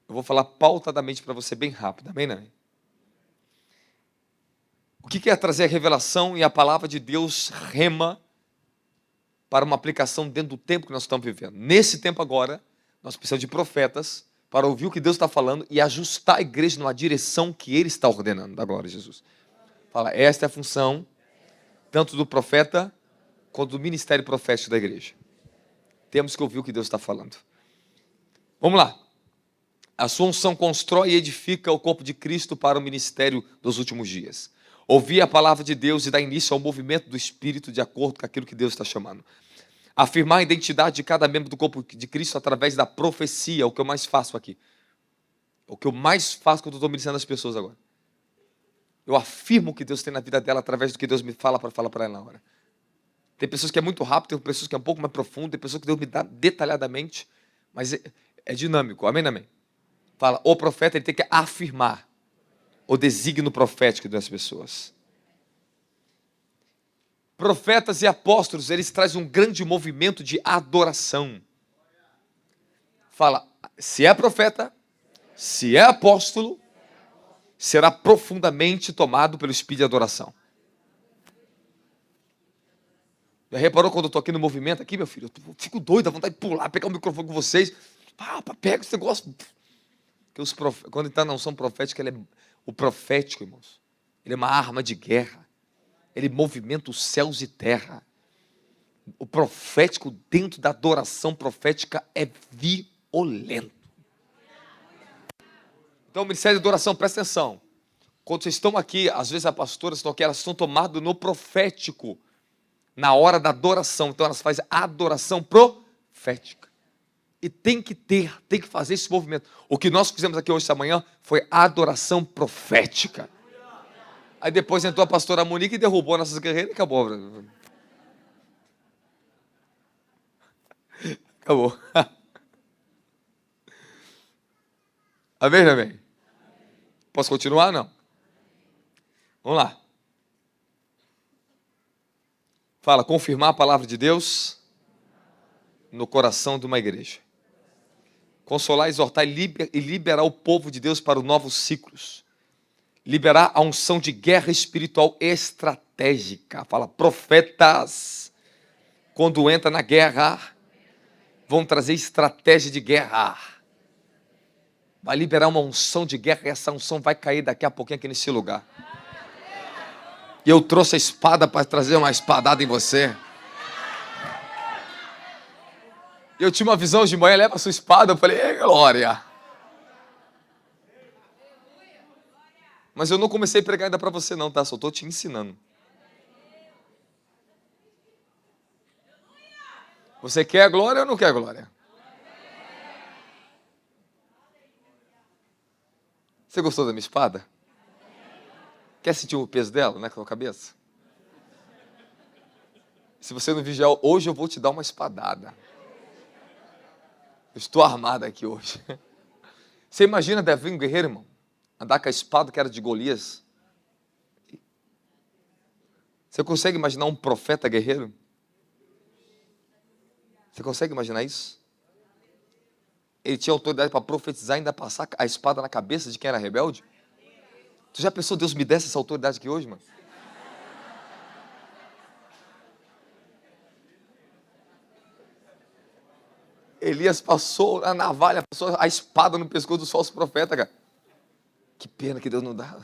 Eu vou falar pautadamente para você bem rápido, amém, não? O que é trazer a revelação e a palavra de Deus rema para uma aplicação dentro do tempo que nós estamos vivendo? Nesse tempo agora, nós precisamos de profetas para ouvir o que Deus está falando e ajustar a igreja numa direção que Ele está ordenando. Da glória a Jesus. Fala, esta é a função tanto do profeta quanto do ministério profético da igreja. Temos que ouvir o que Deus está falando. Vamos lá. A sua unção constrói e edifica o corpo de Cristo para o ministério dos últimos dias. Ouvir a palavra de Deus e dar início ao movimento do Espírito de acordo com aquilo que Deus está chamando. Afirmar a identidade de cada membro do corpo de Cristo através da profecia, o que eu mais faço aqui. O que eu mais faço quando eu estou ministrando as pessoas agora. Eu afirmo o que Deus tem na vida dela através do que Deus me fala para falar para ela na hora. Tem pessoas que é muito rápido, tem pessoas que é um pouco mais profundo, tem pessoas que Deus me dá detalhadamente, mas é dinâmico. Amém, amém? Fala, o profeta ele tem que afirmar o desígnio profético das pessoas. Profetas e apóstolos, eles trazem um grande movimento de adoração. Fala, se é profeta, se é apóstolo, será profundamente tomado pelo espírito de adoração. Já reparou quando eu estou aqui no movimento, aqui, meu filho? Eu fico doido, dá vontade de pular, pegar o microfone com vocês. Pega esse negócio. Porque quando ele está na unção profética, o profético, irmãos, ele é uma arma de guerra. Ele movimenta os céus e terra. O profético dentro da adoração profética é violento. Então, o ministério de adoração, presta atenção. Quando vocês estão aqui, às vezes as pastoras estão aqui, elas estão tomadas no profético. Na hora da adoração. Então, elas fazem adoração profética. E tem que fazer esse movimento. O que nós fizemos aqui hoje, essa manhã, foi adoração profética. Aí depois entrou a pastora Monique e derrubou nossas guerreiras e acabou. Acabou. Amém, amém? Posso continuar? Não. Vamos lá. Fala, confirmar a palavra de Deus no coração de uma igreja. Consolar, exortar e liberar o povo de Deus para os novos ciclos. Liberar a unção de guerra espiritual estratégica. Fala, profetas, quando entra na guerra, vão trazer estratégia de guerra. Vai liberar uma unção de guerra e essa unção vai cair daqui a pouquinho aqui nesse lugar. E eu trouxe a espada para trazer uma espadada em você. Eu tinha uma visão de manhã, leva a sua espada. Eu falei, glória. Mas eu não comecei a pregar ainda para você não, tá? Só estou te ensinando. Você quer a glória ou não quer a glória? Você gostou da minha espada? Quer sentir o peso dela na sua cabeça? Se você não vigiar, hoje eu vou te dar uma espadada. Eu estou armado aqui hoje. Você imagina Davi, um guerreiro, irmão? Andar com a espada que era de Golias? Você consegue imaginar um profeta guerreiro? Você consegue imaginar isso? Ele tinha autoridade para profetizar e ainda passar a espada na cabeça de quem era rebelde? Tu já pensou, Deus me desse essa autoridade aqui hoje, mano? Elias passou a navalha, passou a espada no pescoço do falso profeta, cara. Que pena que Deus não dá.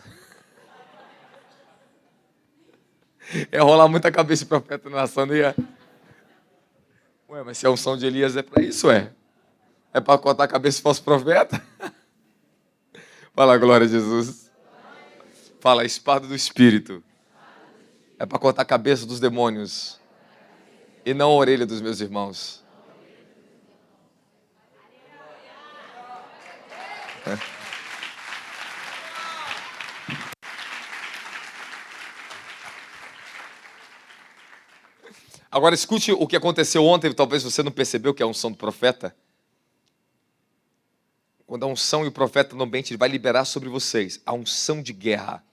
É rolar muita cabeça de profeta na nação, não ia? Ué, mas se a unção de Elias é para isso, é? É para cortar a cabeça de falso profeta? Fala, glória a Jesus. Fala, a espada do Espírito. É para cortar a cabeça dos demônios. E não a orelha dos meus irmãos. Agora escute o que aconteceu ontem, talvez você não percebeu que é a unção do profeta. Quando a unção e o profeta no ambiente, ele vai liberar sobre vocês a unção de guerra.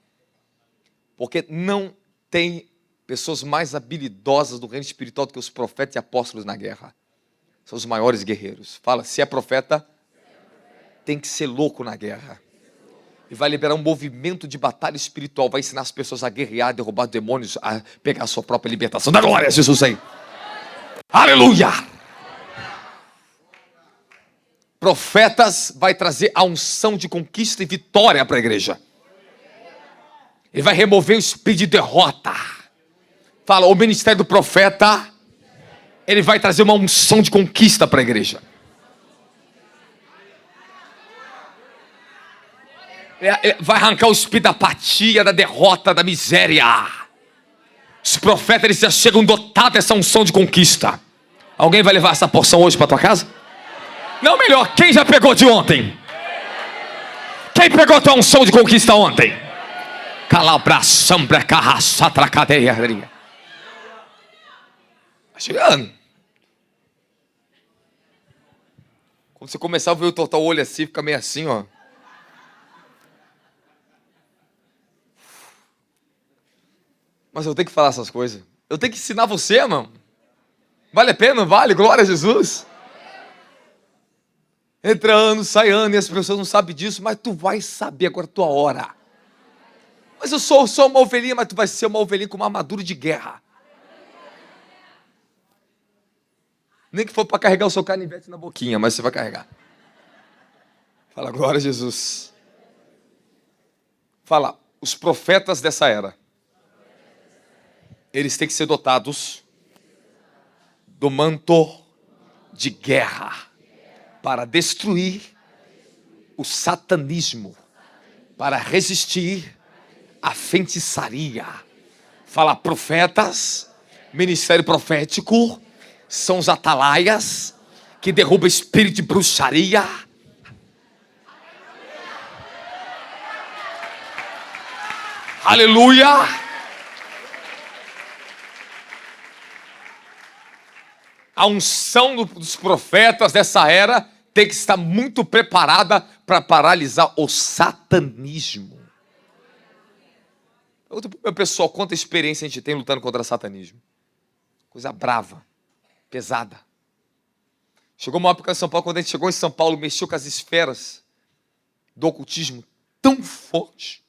Porque não tem pessoas mais habilidosas do reino espiritual do que os profetas e apóstolos na guerra. São os maiores guerreiros. Fala, se é profeta, tem que ser louco na guerra. E vai liberar um movimento de batalha espiritual. Vai ensinar as pessoas a guerrear, a derrubar demônios, a pegar a sua própria libertação. Dá glória a Jesus aí. Aleluia! Profetas vai trazer a unção de conquista e vitória para a igreja. Ele vai remover o espírito de derrota. Fala, o ministério do profeta, ele vai trazer uma unção de conquista para a igreja. Ele vai arrancar o espírito da apatia, da derrota, da miséria. Os profetas, eles já chegam dotados dessa unção de conquista. Alguém vai levar essa porção hoje para tua casa? Não, melhor, quem já pegou de ontem? Quem pegou a tua unção de conquista ontem? Calabração, brecarraça, tracadeia. Tá chegando. Quando você começar a ver o total olho assim, fica meio assim, ó. Mas eu tenho que falar essas coisas. Eu tenho que ensinar você, irmão. Vale a pena, não vale? Glória a Jesus. Entra ano, sai ano, e as pessoas não sabem disso, mas tu vai saber agora a tua hora. Mas eu sou só uma ovelhinha, mas tu vai ser uma ovelhinha com uma armadura de guerra. Nem que for para carregar o seu canivete na boquinha, mas você vai carregar. Fala, glória a Jesus. Fala, os profetas dessa era, eles têm que ser dotados do manto de guerra para destruir o satanismo, para resistir à feitiçaria. Fala, profetas, ministério profético, são os atalaias que derrubam espírito de bruxaria. Aleluia! A unção dos profetas dessa era tem que estar muito preparada para paralisar o satanismo. Meu pessoal, quanta experiência a gente tem lutando contra o satanismo. Coisa brava, pesada. Chegou uma época em São Paulo, quando a gente chegou em São Paulo, mexeu com as esferas do ocultismo tão forte.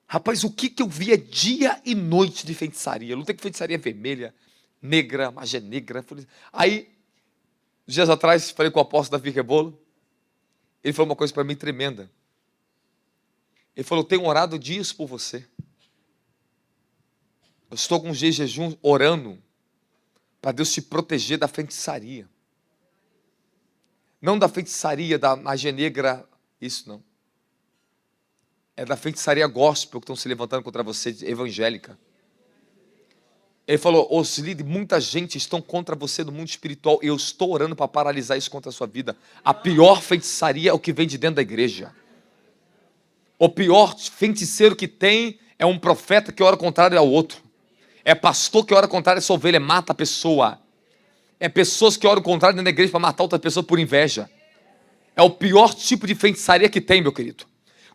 Rapaz, o que eu via dia e noite de feitiçaria? Eu lutei com feitiçaria vermelha, negra, magia negra. Aí, dias atrás, falei com o apóstolo Davi Rebolo. Ele falou uma coisa para mim tremenda. Ele falou, tenho orado dias por você. Eu estou com um dia de jejum orando para Deus te proteger da feitiçaria. Não da feitiçaria, da magia negra, isso não. É da feitiçaria gospel que estão se levantando contra você, evangélica. Ele falou, os líderes, muita gente estão contra você no mundo espiritual e eu estou orando para paralisar isso contra a sua vida. A pior feitiçaria é o que vem de dentro da igreja. O pior feiticeiro que tem é um profeta que ora contrário ao outro. É pastor que ora contrário a sua ovelha, mata a pessoa. É pessoas que oram contrário dentro da igreja para matar outra pessoa por inveja. É o pior tipo de feitiçaria que tem, meu querido.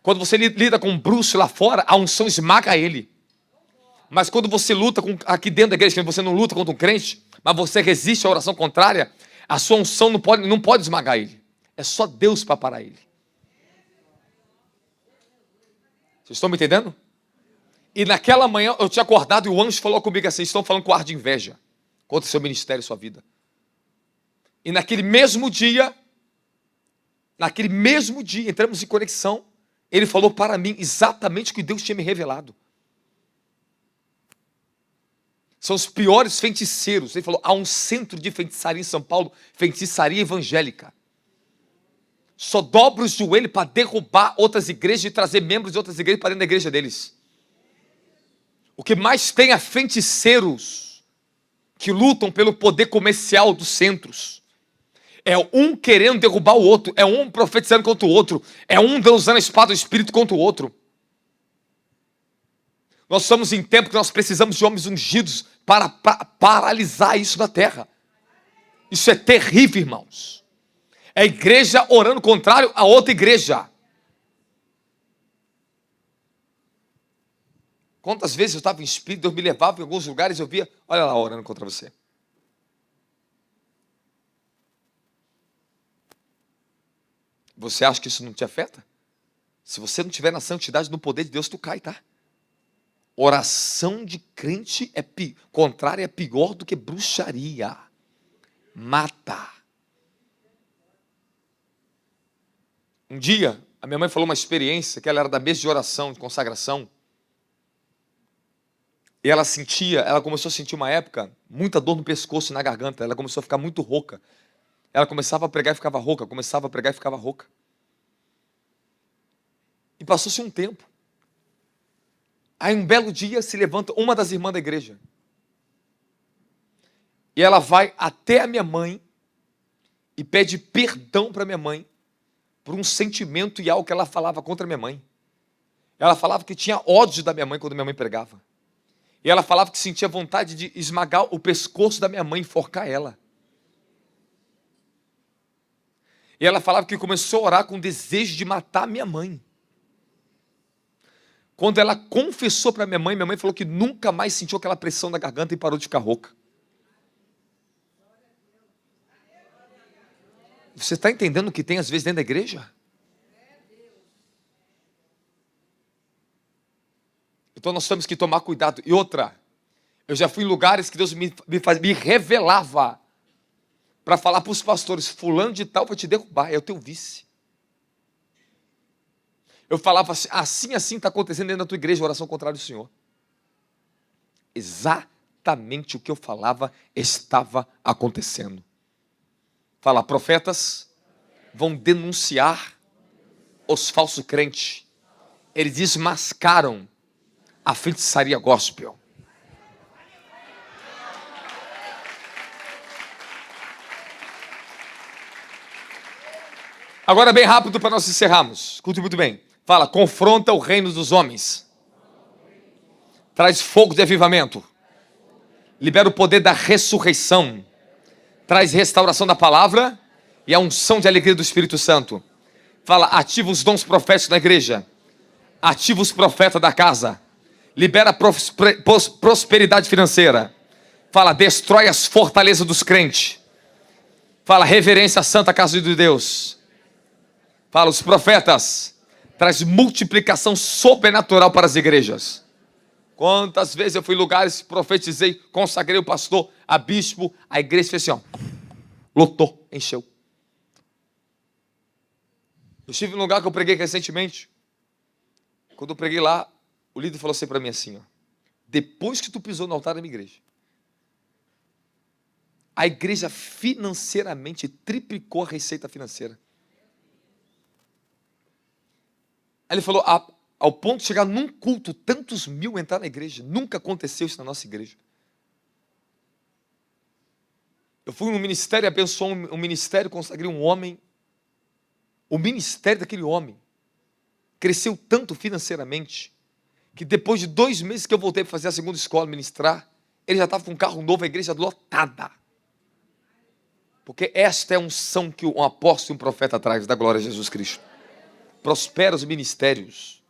Quando você lida com um bruxo lá fora, a unção esmaga ele. Mas quando você luta aqui dentro da igreja, você não luta contra um crente, mas você resiste à oração contrária, a sua unção não pode esmagar ele. É só Deus para parar ele. Vocês estão me entendendo? E naquela manhã eu tinha acordado e o anjo falou comigo assim: estão falando com ar de inveja contra o seu ministério e sua vida. E naquele mesmo dia, entramos em conexão, ele falou para mim exatamente o que Deus tinha me revelado. São os piores feiticeiros. Ele falou, há um centro de feitiçaria em São Paulo, feitiçaria evangélica. Só dobra o joelho para derrubar outras igrejas e trazer membros de outras igrejas para dentro da igreja deles. O que mais tem é feiticeiros que lutam pelo poder comercial dos centros. É um querendo derrubar o outro, é um profetizando contra o outro, é um usando a espada do Espírito contra o outro. Nós estamos em tempo que nós precisamos de homens ungidos para paralisar isso na terra. Isso é terrível, irmãos. É a igreja orando contrário a outra igreja. Quantas vezes eu estava em espírito, Deus me levava em alguns lugares e eu via, olha lá orando contra você. Você acha que isso não te afeta? Se você não tiver na santidade, no poder de Deus, tu cai, tá? Oração de crente contrária é pior do que bruxaria. Mata. Um dia, a minha mãe falou uma experiência que ela era da mesa de oração, de consagração. E ela começou a sentir uma época, muita dor no pescoço e na garganta. Ela começou a ficar muito rouca. Ela começava a pregar e ficava rouca, começava a pregar e ficava rouca. E passou-se um tempo. Aí um belo dia se levanta uma das irmãs da igreja. E ela vai até a minha mãe e pede perdão para minha mãe por um sentimento e algo que ela falava contra a minha mãe. Ela falava que tinha ódio da minha mãe quando minha mãe pregava. E ela falava que sentia vontade de esmagar o pescoço da minha mãe e enforcar ela. E ela falava que começou a orar com desejo de matar minha mãe. Quando ela confessou para minha mãe falou que nunca mais sentiu aquela pressão na garganta e parou de ficar rouca. Você está entendendo o que tem às vezes dentro da igreja? Então nós temos que tomar cuidado. E outra, eu já fui em lugares que Deus me revelava para falar para os pastores, fulano de tal vai te derrubar, é o teu vice. Eu falava assim está acontecendo dentro da tua igreja, oração contrária do Senhor. Exatamente o que eu falava estava acontecendo. Fala, profetas vão denunciar os falsos crentes. Eles desmascaram a feitiçaria gospel. Agora bem rápido para nós encerrarmos. Escute muito bem. Fala, confronta o reino dos homens. Traz fogo de avivamento. Libera o poder da ressurreição. Traz restauração da palavra e a unção de alegria do Espírito Santo. Fala, ativa os dons proféticos na igreja. Ativa os profetas da casa. Libera prosperidade financeira. Fala, destrói as fortalezas dos crentes. Fala, reverência à santa casa de Deus. Fala, os profetas traz multiplicação sobrenatural para as igrejas. Quantas vezes eu fui em lugares, profetizei, consagrei o pastor, a bispo, a igreja fez assim, ó, lotou, encheu. Eu estive em um lugar que eu preguei recentemente. Quando eu preguei lá, o líder falou assim para mim assim, ó, depois que tu pisou no altar da minha igreja, a igreja financeiramente triplicou a receita financeira. Aí ele falou, ao ponto de chegar num culto, tantos mil entrar na igreja. Nunca aconteceu isso na nossa igreja. Eu fui num ministério, abençoou um ministério, consagrei um homem. O ministério daquele homem cresceu tanto financeiramente, que depois de 2 meses que eu voltei para fazer a segunda escola, ministrar, ele já estava com um carro novo, a igreja lotada. Porque esta é a unção que um apóstolo e um profeta traz da glória de Jesus Cristo. Prospera os ministérios.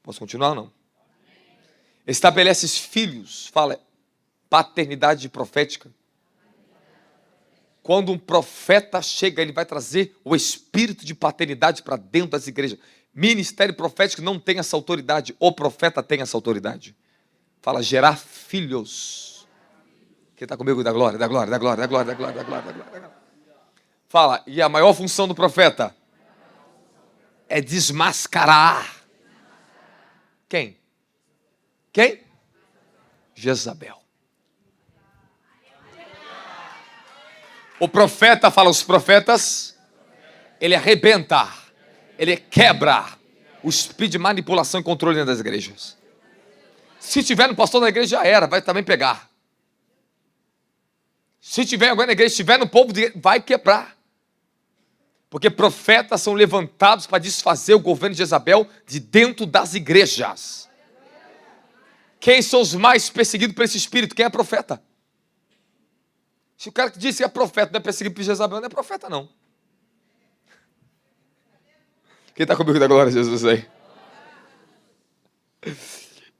Posso continuar ou não? Estabeleces filhos. Fala, paternidade profética. Quando um profeta chega, ele vai trazer o espírito de paternidade para dentro das igrejas. Ministério profético não tem essa autoridade. O profeta tem essa autoridade. Fala, gerar filhos. Quem está comigo da glória, da glória, da glória, da glória, da glória, da glória, da glória, da glória. Fala, e a maior função do profeta é desmascarar. Quem? Quem? Jezabel. O profeta, fala, os profetas, ele arrebenta, ele quebra o espírito de manipulação e controle dentro das igrejas. Se tiver no pastor da igreja, já era, vai também pegar. Se tiver alguém na igreja, se tiver no povo, vai quebrar. Porque profetas são levantados para desfazer o governo de Jezabel de dentro das igrejas. Quem são os mais perseguidos por esse espírito? Quem é profeta? Se o cara que disse que é profeta não é perseguido por Jezabel, não é profeta, não. Quem está comigo da glória a Jesus aí?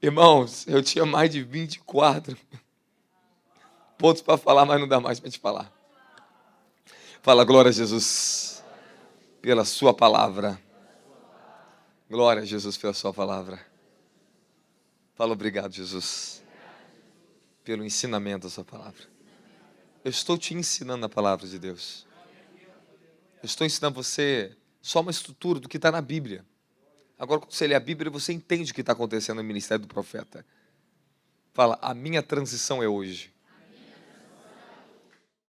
Irmãos, eu tinha mais de 24 pontos para falar, mas não dá mais para te falar. Fala, glória a Jesus, pela sua palavra. Glória a Jesus pela sua palavra. Fala, obrigado, Jesus, pelo ensinamento da sua palavra. Eu estou te ensinando a palavra de Deus. Eu estou ensinando você só uma estrutura do que está na Bíblia. Agora, quando você lê a Bíblia, você entende o que está acontecendo no ministério do profeta. Fala, a minha transição é hoje.